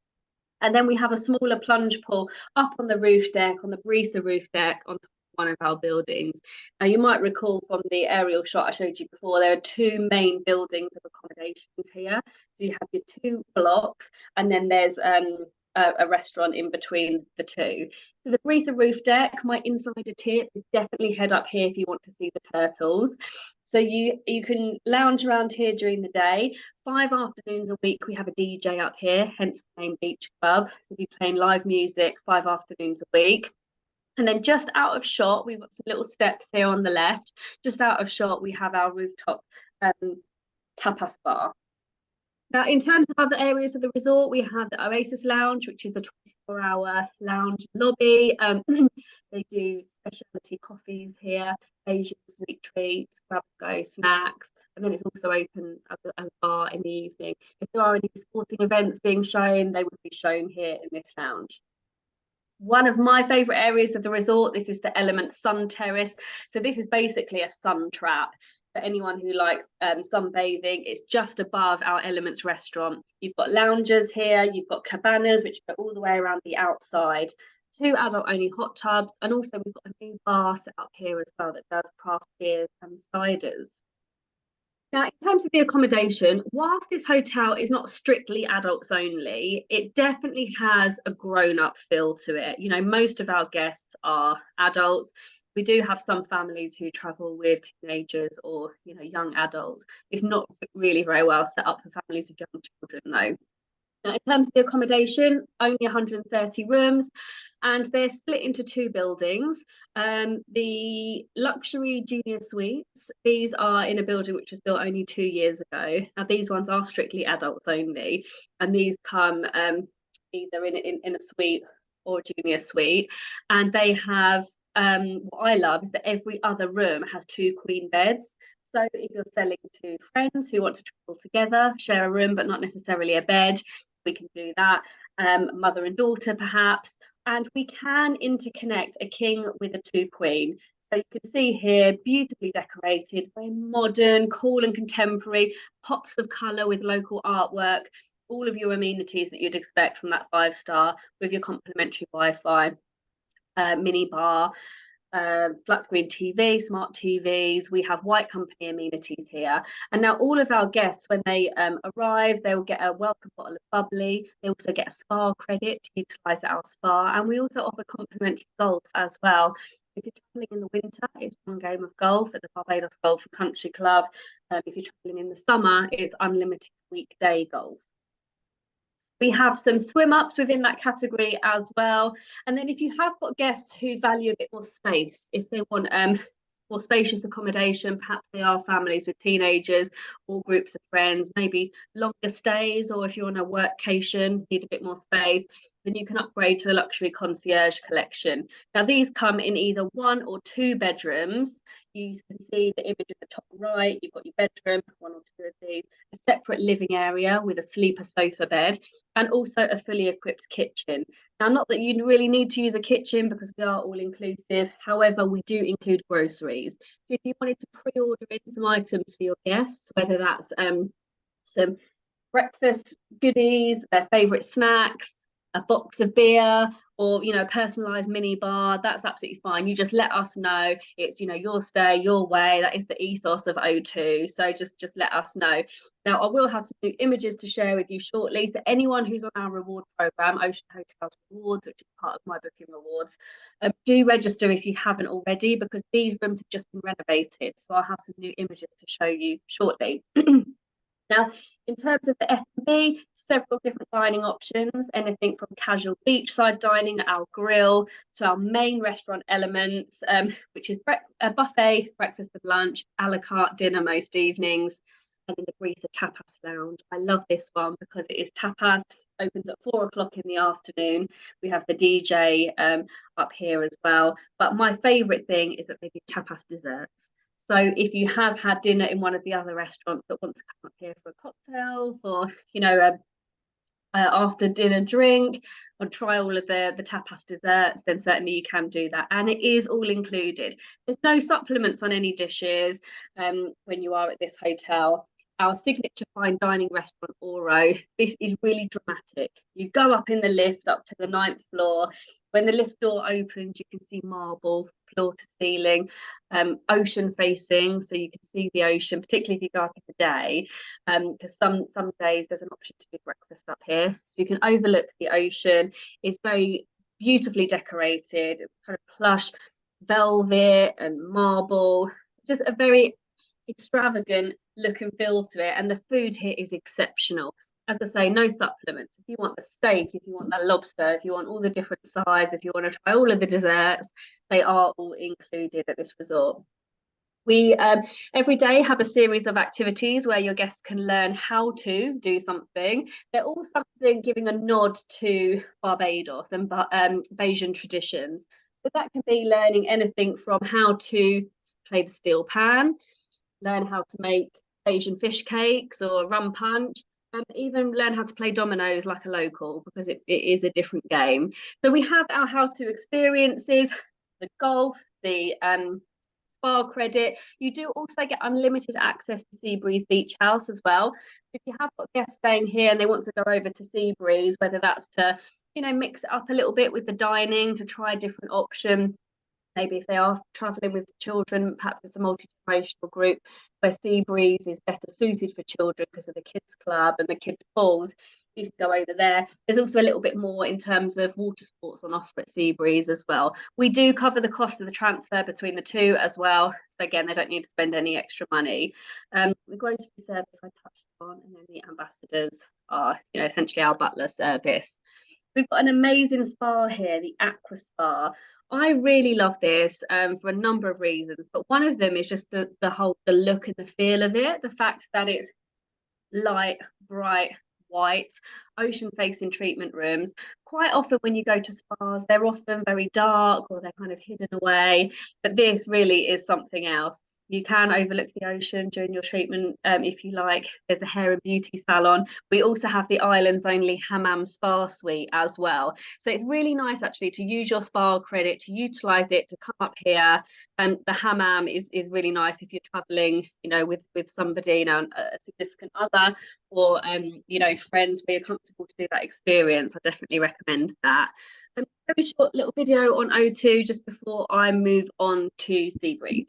B: And then we have a smaller plunge pool up on the roof deck, on the Brisa roof deck, on top of one of our buildings. Now, you might recall from the aerial shot I showed you before, there are 2 main buildings of accommodations here. So you have your 2 blocks, and then there's a restaurant in between the two. So the Breezer roof deck, my insider tip is definitely head up here if you want to see the turtles. So you can lounge around here during the day. 5 afternoons a week we have a DJ up here, hence the name Beach Club. We'll be playing live music 5 afternoons a week. And then just out of shot, we've got some little steps here on the left. Just out of shot, we have our rooftop tapas bar. Now, in terms of other areas of the resort, we have the Oasis Lounge, which is a 24-hour lounge lobby. They do specialty coffees here, Asian sweet treats, grab-and-go snacks, and then it's also open as a bar in the evening. If there are any sporting events being shown, they would be shown here in this lounge. One of my favourite areas of the resort, this is the Element Sun Terrace. So this is basically a sun trap. For anyone who likes sunbathing, it's just above our Elements restaurant. You've got lounges here, you've got cabanas, which go all the way around the outside, 2 adult-only hot tubs, and also we've got a new bar set up here as well that does craft beers and ciders. Now, in terms of the accommodation, whilst this hotel is not strictly adults only, it definitely has a grown-up feel to it. You know, most of our guests are adults. We do have some families who travel with teenagers or, you know, young adults. It's not really very well set up for families of young children, though. Now, in terms of the accommodation, only 130 rooms, and they're split into 2 buildings. The luxury junior suites, these are in a building which was built only 2 years ago. Now, these ones are strictly adults only, and these come either in a suite or a junior suite, and they have what I love is that every other room has 2 queen beds. So if you're selling to friends who want to travel together, share a room but not necessarily a bed, we can do that. Mother and daughter perhaps, and we can interconnect a king with a 2 queen. So you can see here, beautifully decorated, very modern, cool and contemporary, pops of colour with local artwork, all of your amenities that you'd expect from that 5-star with your complimentary Wi-Fi, mini bar, flat screen TV, smart TVs. We have white company amenities here. And now all of our guests, when they arrive, they will get a welcome bottle of bubbly. They also get a spa credit to utilise at our spa. And we also offer complimentary golf as well. If you're travelling in the winter, it's 1 game of golf at the Barbados Golf and Country Club. If you're travelling in the summer, it's unlimited weekday golf. We have some swim ups within that category as well. And then if you have got guests who value a bit more space, if they want more spacious accommodation, perhaps they are families with teenagers or groups of friends, maybe longer stays, or if you're on a workcation, need a bit more space, then you can upgrade to the luxury concierge collection. Now these come in either 1 or 2 bedrooms. You can see the image at the top right, you've got your bedroom, 1 or 2 of these, a separate living area with a sleeper sofa bed, and also a fully equipped kitchen. Now, not that you really need to use a kitchen because we are all inclusive. However, we do include groceries. So if you wanted to pre-order in some items for your guests, whether that's some breakfast goodies, their favourite snacks, a box of beer, or, you know, a personalised mini bar, that's absolutely fine. You just let us know. It's, you know, your stay, your way. That is the ethos of O2. So just let us know. Now, I will have some new images to share with you shortly. So anyone who's on our reward programme, Ocean Hotels Rewards, which is part of my booking rewards, do register if you haven't already, because these rooms have just been renovated. So I'll have some new images to show you shortly. Now, in terms of the F&B, several different dining options, anything from casual beachside dining at our grill to our main restaurant Elements, which is a buffet, breakfast and lunch, a la carte dinner most evenings, and then the Breezer Tapas Lounge. I love this one because it is tapas, opens at 4 o'clock in the afternoon. We have the DJ up here as well. But my favourite thing is that they do tapas desserts. So if you have had dinner in one of the other restaurants but want to come up here for a cocktail, for, you know, after dinner drink, or try all of the tapas desserts, then certainly you can do that. And it is all included. There's no supplements on any dishes when you are at this hotel. our signature fine dining restaurant, Oro. This is really dramatic. You go up in the lift up to the 9th floor. When the lift door opens, you can see marble floor to ceiling, ocean facing, so you can see the ocean, particularly if you go up in the day, because some days there's an option to do breakfast up here, so you can overlook the ocean. It's very beautifully decorated, kind of plush velvet and marble, just a very extravagant look and feel to it. And the food here is exceptional. As I say, no supplements. If you want the steak, if you want the lobster, if you want all the different sides, if you want to try all of the desserts, they are all included at this resort. We every day have a series of activities where your guests can learn how to do something. They're all something giving a nod to Barbados and Bajan traditions. So that can be learning anything from how to play the steel pan, learn how to make Asian fish cakes or rum punch, and even learn how to play dominoes like a local, because it is a different game. So we have our how to experiences, the golf, the spa credit. You do also get unlimited access to Seabreeze Beach House as well. If you have got guests staying here and they want to go over to Seabreeze, whether that's to, you know, mix it up a little bit with the dining, to try a different option. Maybe if they are travelling with children, perhaps it's a multi-generational group where Seabreeze is better suited for children because of the kids club and the kids pools. You can go over there. There's also a little bit more in terms of water sports on offer at Seabreeze as well. We do cover the cost of the transfer between the two as well. So again, they don't need to spend any extra money. The grocery service I touched on, and then the ambassadors are, you know, essentially our butler service. We've got an amazing spa here, the Aqua Spa. I really love this for a number of reasons, but one of them is just the look and the feel of it. The fact that it's light, bright, white, ocean facing treatment rooms. Quite often when you go to spas, they're often very dark or they're kind of hidden away, but this really is something else. You can overlook the ocean during your treatment if you like. There's a hair and beauty salon. We also have the island's only hammam spa suite as well. So it's really nice actually to use your spa credit, to utilise it, to come up here. The hammam is really nice if you're travelling, you know, with somebody, you know, a significant other, or you know, friends where you're comfortable to do that experience. I definitely recommend that. A very short little video on O2 just before I move on to Seabreeze.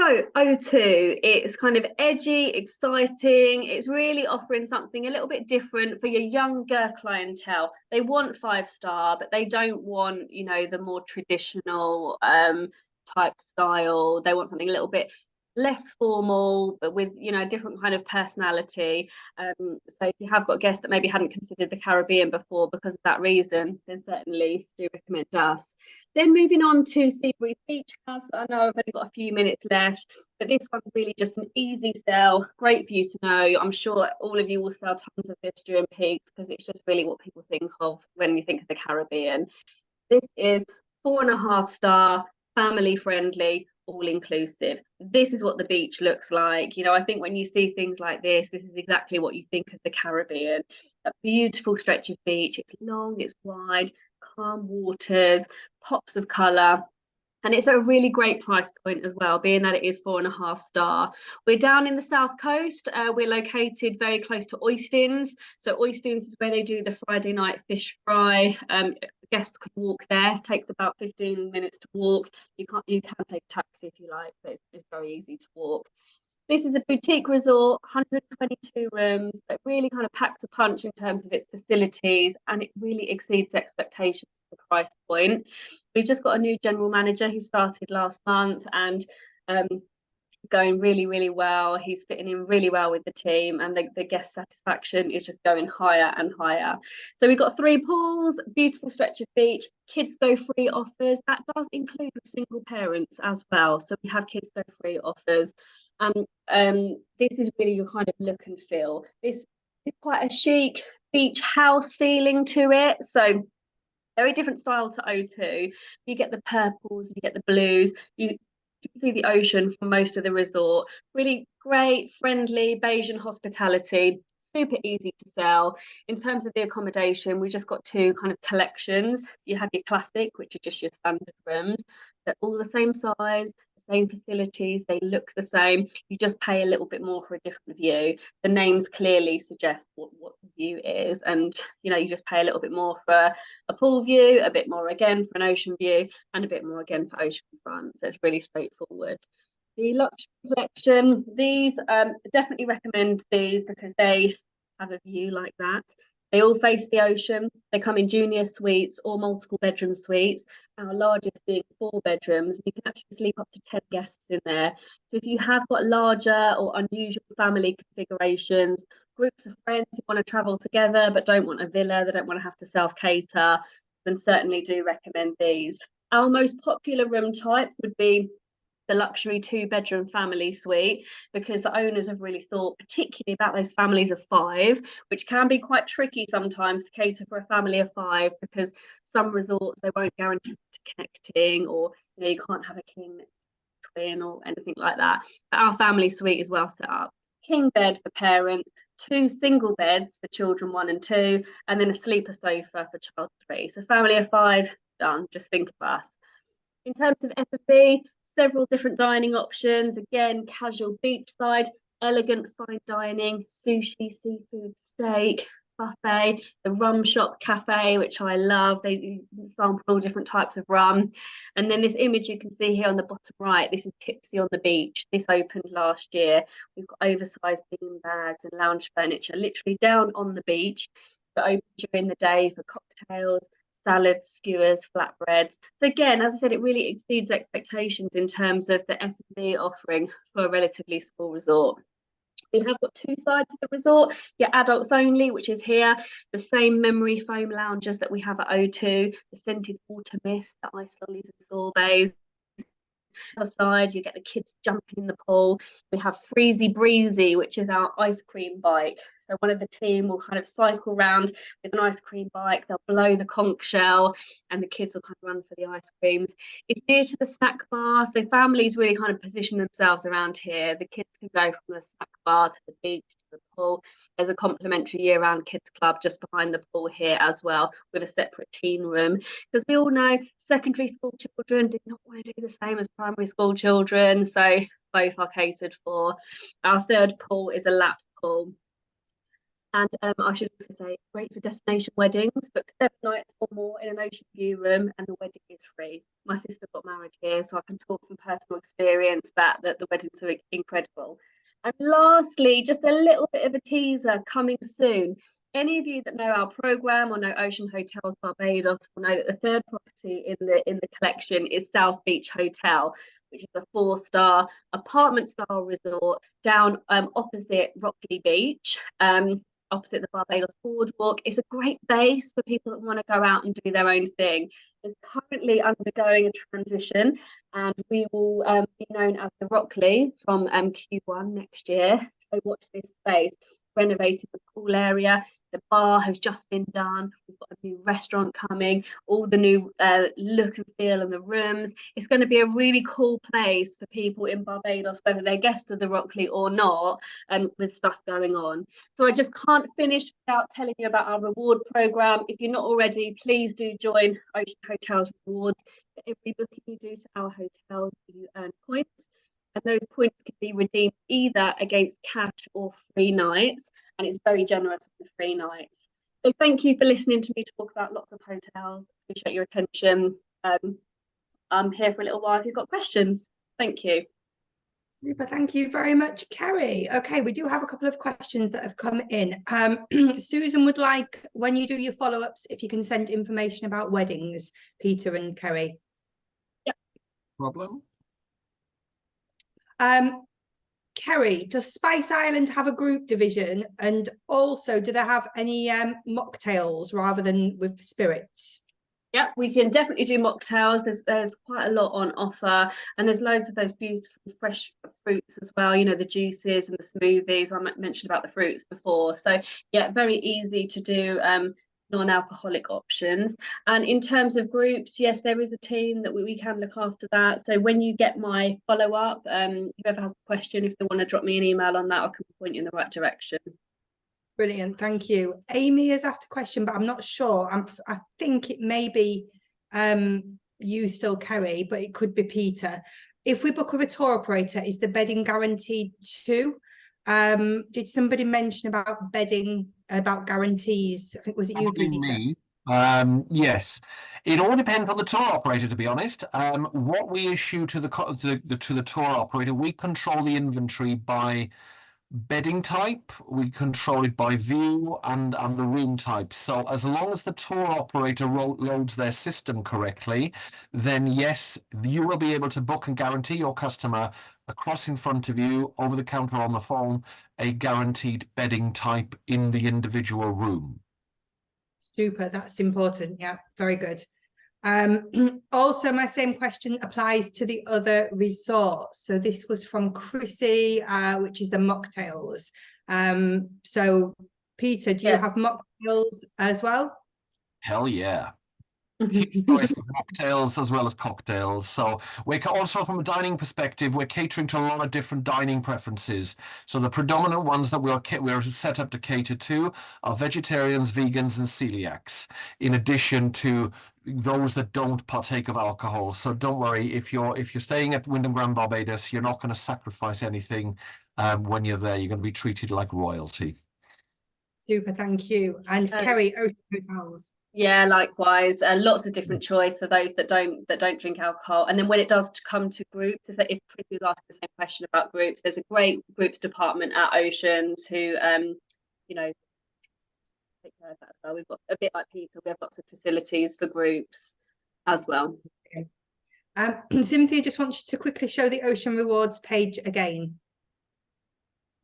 B: So O2, it's kind of edgy, exciting. It's really offering something a little bit different for your younger clientele. They want 5-star, but they don't want, you know, the more traditional type style. They want something a little bit less formal, but with, you know, a different kind of personality. So if you have got guests that maybe hadn't considered the Caribbean before because of that reason, then certainly do recommend us. Then moving on to Seabreeze Beach House. I know I've only got a few minutes left, but this one's really just an easy sell. Great for you to know. I'm sure all of you will sell tons of this during peaks because it's just really what people think of when you think of the Caribbean. This is 4.5-star, family friendly, all inclusive. This is what the beach looks like. You know, I think when you see things like this is exactly what you think of the Caribbean. A beautiful stretch of beach. It's long, it's wide, calm waters, pops of colour. And it's at a really great price point as well, being that it is 4.5-star. We're down in the south coast. We're located very close to Oistins. So Oistins is where they do the Friday night fish fry. Guests can walk there. It takes about 15 minutes to walk. You can take a taxi if you like, but it's very easy to walk. This is a boutique resort, 122 rooms, but really kind of packs a punch in terms of its facilities, and it really exceeds expectations for the price point. We've just got a new general manager who started last month, and going really, really well. He's fitting in really well with the team, and the guest satisfaction is just going higher and higher. So we've got 3 pools, beautiful stretch of beach, kids go free offers. That does include single parents as well. So we have kids go free offers. This is really your kind of look and feel. This is quite a chic beach house feeling to it. So very different style to O2. You get the purples, you get the blues, you can see the ocean from most of the resort. Really great, friendly Bayesian hospitality, super easy to sell. In terms of the accommodation, we just got 2 kind of collections. You have your classic, which are just your standard rooms. They're all the same size, the same facilities, they look the same. You just pay a little bit more for a different view. The names clearly suggest what the view is, and you know, you just pay a little bit more for a pool view, a bit more again for an ocean view, and a bit more again for ocean front. So it's really straightforward. The luxury collection, these definitely recommend these because they have a view like that. They all face the ocean. They come in junior suites or multiple bedroom suites. Our largest being 4 bedrooms. You can actually sleep up to 10 guests in there. So if you have got larger or unusual family configurations, groups of friends who want to travel together but don't want a villa, they don't want to have to self-cater, then certainly do recommend these. Our most popular room type would be the luxury 2-bedroom family suite, because the owners have really thought particularly about those families of 5, which can be quite tricky sometimes to cater for a family of 5, because some resorts they won't guarantee connecting, or you know, you can't have a king twin or anything like that. But our family suite is well set up. King bed for parents, 2 single beds for children 1 and 2, and then a sleeper sofa for child 3. So family of 5, done. Just think of us. In terms of F&B, several different dining options. Again, casual beachside, elegant fine dining, sushi, seafood, steak, buffet, the rum shop cafe, which I love. They sample all different types of rum. And then this image you can see here on the bottom right, this is Tipsy on the Beach. This opened last year. We've got oversized bean bags and lounge furniture literally down on the beach, that open during the day for cocktails, salads, skewers, flatbreads. So again, as I said, it really exceeds expectations in terms of the F&B offering for a relatively small resort. We have got 2 sides of the resort, your adults only, which is here, the same memory foam lounges that we have at O2, the scented water mist, the ice lollies and sorbets. Outside, you get the kids jumping in the pool. We have Freezy Breezy, which is our ice cream bike. So one of the team will kind of cycle around with an ice cream bike. They'll blow the conch shell and the kids will kind of run for the ice creams. It's near to the snack bar, so families really kind of position themselves around here. The kids can go from the snack bar to the beach to the pool. There's a complimentary year-round kids club just behind the pool here as well, with a separate teen room, because we all know secondary school children did not want to do the same as primary school children, so both are catered for. Our 3rd pool is a lap pool. And I should also say, great for destination weddings, book 7 nights or more in an ocean view room, and the wedding is free. My sister got married here, so I can talk from personal experience that the weddings are incredible. And lastly, just a little bit of a teaser coming soon. Any of you that know our programme or know Ocean Hotels Barbados will know that the 3rd property in the collection is South Beach Hotel, which is a 4-star apartment style resort down opposite Rockley Beach. Opposite the Barbados boardwalk. It's a great base for people that want to go out and do their own thing. It's currently undergoing a transition, and we will be known as the Rockley from Q1 next year. So watch this space. Renovated the pool area, the bar has just been done, we've got a new restaurant coming, all the new look and feel in the rooms. It's going to be a really cool place for people in Barbados, whether they're guests of the Rockley or not, with stuff going on. So I just can't finish without telling you about our reward program. If you're not already, please do join Ocean Hotels Rewards. For every booking you do to our hotels, you earn points. And those points can be redeemed either against cash or free nights, and it's very generous for free nights. So thank you for listening to me talk about lots of hotels. Appreciate your attention. I'm here for a little while if you've got questions. Thank you.
A: Super, thank you very much, Kerry. Okay, we do have a couple of questions that have come in. Susan would like, when you do your follow-ups, if you can send information about weddings, Peter and Kerry.
C: Problem.
A: Kerry, does Spice Island have a group division? And also, do they have any mocktails rather than with spirits?
B: Yeah, we can definitely do mocktails. There's quite a lot on offer, and there's loads of those beautiful fresh fruits as well. You know, the juices and the smoothies. I mentioned about the fruits before. So yeah, very easy to do non-alcoholic options. And in terms of groups, yes, there is a team that we can look after that. So when you get my follow-up, whoever has a question, if they want to drop me an email on that, I can point you in the right direction.
A: Brilliant, thank you. Amy has asked a question, but I'm not sure. I think it may be you still, Kerry, but it could be Peter. If we book with a tour operator, is the bedding guaranteed too? Did somebody mention about bedding, about guarantees? I think, was it you, Peter?
C: Me. Yes, it all depends on the tour operator, to be honest. What we issue to the tour operator, we control the inventory by bedding type, we control it by view and the room type. So as long as the tour operator loads their system correctly, then yes, you will be able to book and guarantee your customer across in front of you, over the counter, on the phone, a guaranteed bedding type in the individual room.
A: Super, that's important. Yeah, very good. Also, my same question applies to the other resorts. So this was from Chrissy, which is the mocktails. So Peter, do you have mocktails as well?
C: Hell yeah. Huge choice of mocktails as well as cocktails. So we're also, from a dining perspective, we're catering to a lot of different dining preferences. So the predominant ones that we're set up to cater to are vegetarians, vegans, and celiacs, in addition to those that don't partake of alcohol. So don't worry, if you're staying at Wyndham Grand Barbados, you're not going to sacrifice anything when you're there. You're going to be treated like royalty.
A: Super, thank you. And Kerry, Ocean Hotels.
B: Yeah, likewise. Lots of different choice for those that don't drink alcohol. And then when it does come to groups, if you ask the same question about groups, there's a great groups department at Oceans who you know, take care of that as well. We've got, a bit like Peter, we have lots of facilities for groups as well.
A: Okay. Cynthia just wants you to quickly show the Ocean Rewards page again.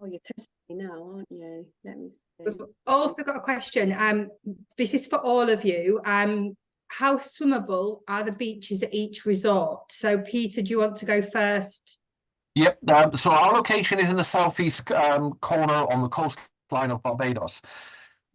B: Oh, you're testing me now, aren't you? Let me see.
A: We've also got a question. This is for all of you. How swimmable are the beaches at each resort? So Peter, do you want to go first?
C: Yep. So our location is in the southeast corner on the coastline of Barbados.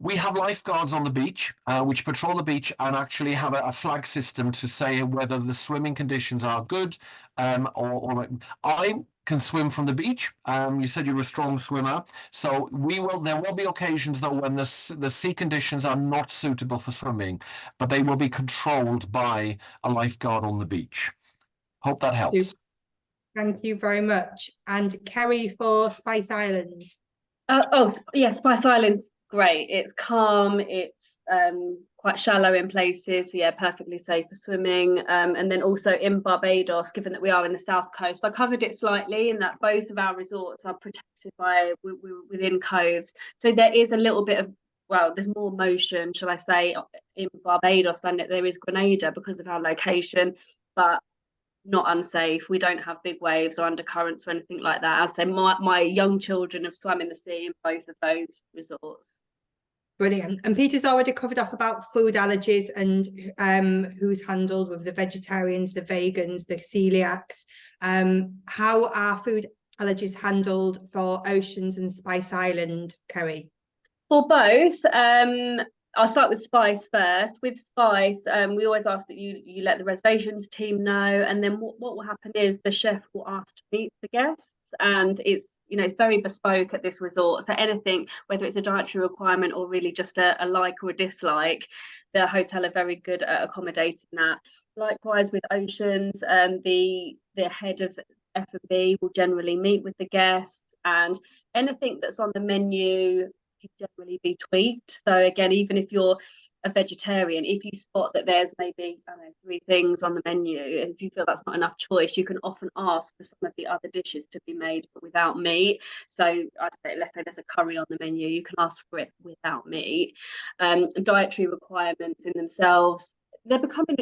C: We have lifeguards on the beach, which patrol the beach and actually have a flag system to say whether the swimming conditions are good. Or I can swim from the beach. You said you're a strong swimmer, so there will be occasions though when the sea conditions are not suitable for swimming, but they will be controlled by a lifeguard on the beach. Hope that helps.
A: Super. Thank you very much. And Kerry for Spice Island.
B: Yeah, Spice Island's great. It's calm, it's quite shallow in places, so yeah, perfectly safe for swimming. And then also in Barbados, given that we are in the south coast, I covered it slightly in that both of our resorts are protected by within coves, so there is a little bit of, well, there's more motion, shall I say, in Barbados than there is Grenada because of our location, but not unsafe. We don't have big waves or undercurrents or anything like that. As I say, my young children have swum in the sea in both of those resorts.
A: Brilliant. And Peter's already covered off about food allergies and who's handled with the vegetarians, the vegans, the celiacs. How are food allergies handled for Oceans and Spice Island, Kerry?
B: For both, I'll start with Spice first. With Spice, we always ask that you let the reservations team know, and then what will happen is the chef will ask to meet the guests, and it's very bespoke at this resort. So anything, whether it's a dietary requirement or really just a like or a dislike, the hotel are very good at accommodating that. Likewise with Oceans, the head of F&B will generally meet with the guests, and anything that's on the menu can generally be tweaked. So again, even if you're a vegetarian, if you spot that there's maybe 3 things on the menu, if you feel that's not enough choice, you can often ask for some of the other dishes to be made but without meat. So let's say there's a curry on the menu, you can ask for it without meat. Dietary requirements in themselves, they're becoming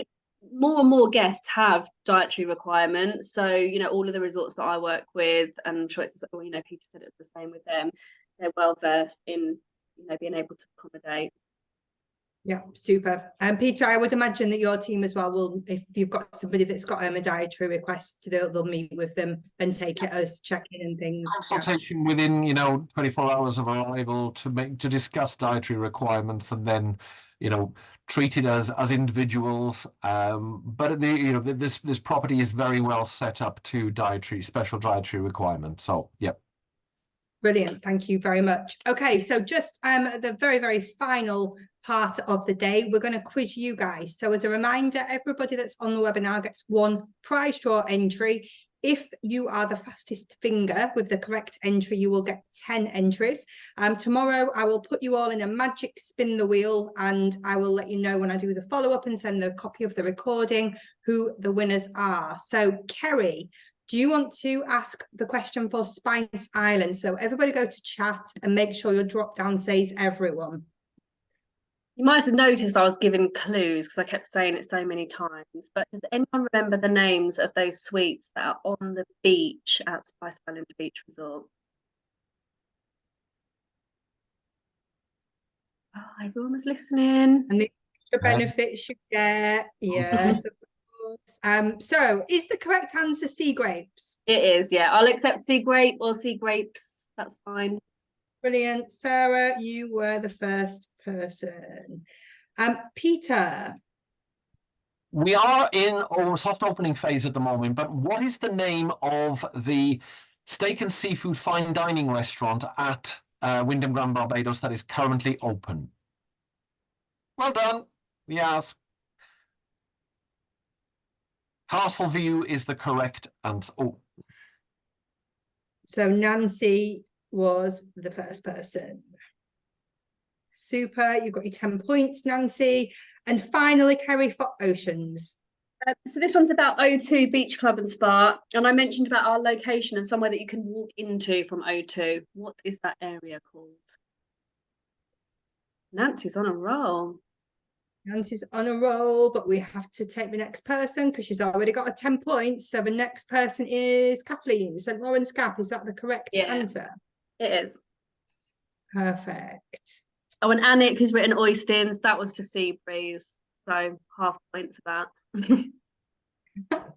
B: more and more guests have dietary requirements. So, you know, all of the resorts that I work with, and I'm sure it's, well, you know, Peter said it's the same with them, they're well versed in, you know, being able to accommodate.
A: Yeah, super. And Peter, I would imagine that your team as well will, if you've got somebody that's got a dietary request, they'll meet with them and take it as check-in and things.
C: Consultation within, you know, 24 hours of arrival to discuss dietary requirements, and then, you know, treat it as individuals. But you know, this property is very well set up to special dietary requirements. So, yep.
A: Brilliant. Thank you very much. Okay, so just the very, very final part of the day, we're going to quiz you guys. So as a reminder, everybody that's on the webinar gets one prize draw entry. If you are the fastest finger with the correct entry, you will get 10 entries. Tomorrow, I will put you all in a magic spin the wheel, and I will let you know when I do the follow-up and send the copy of the recording who the winners are. So, Kerry, do you want to ask the question for Spice Island? So everybody go to chat and make sure your drop down says everyone.
B: You might have noticed I was giving clues because I kept saying it so many times. But does anyone remember the names of those suites that are on the beach at Spice Island Beach Resort? Oh, everyone was listening.
A: And the extra benefits you get. Yes, of course. So is the correct answer sea grapes?
B: It is, yeah. I'll accept sea grape or sea grapes. That's fine.
A: Brilliant. Sarah, you were the first person. Peter.
C: We are in soft opening phase at the moment, but what is the name of the steak and seafood fine dining restaurant at Wyndham Grand Barbados that is currently open? Well done. Yes. Castle View is the correct answer. Oh.
A: So Nancy was the first person. Super. You've got your 10 points, Nancy. And finally, Kerry, for Oceans.
B: So this one's about O2 Beach Club and Spa. And I mentioned about our location and somewhere that you can walk into from O2. What is that area called? Nancy's on a roll.
A: Nancy's on a roll, but we have to take the next person because she's already got a 10 points. So the next person is Kathleen, St. Lawrence Gap. Is that the correct answer?
B: It is.
A: Perfect.
B: Oh, and Anik, who's written Oystins, that was for Sea Breeze. So half a point for that.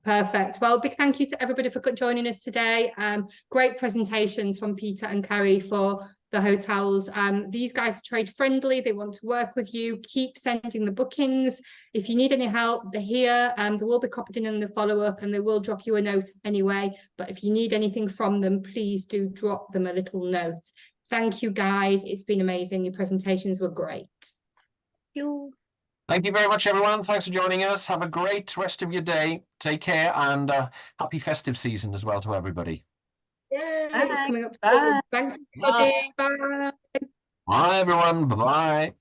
A: Perfect. Well, big thank you to everybody for joining us today. Great presentations from Peter and Carrie for the hotels. These guys are trade friendly. They want to work with you. Keep sending the bookings. If you need any help, they're here. They will be copied in the follow-up, and they will drop you a note anyway. But if you need anything from them, please do drop them a little note. Thank you, guys. It's been amazing. Your presentations were great.
C: Thank you very much, everyone. Thanks for joining us. Have a great rest of your day. Take care, and happy festive season as well to everybody.
A: Yeah, it's coming up.
B: Bye.
A: Thanks, everybody. Bye.
C: Bye, everyone. Bye-bye.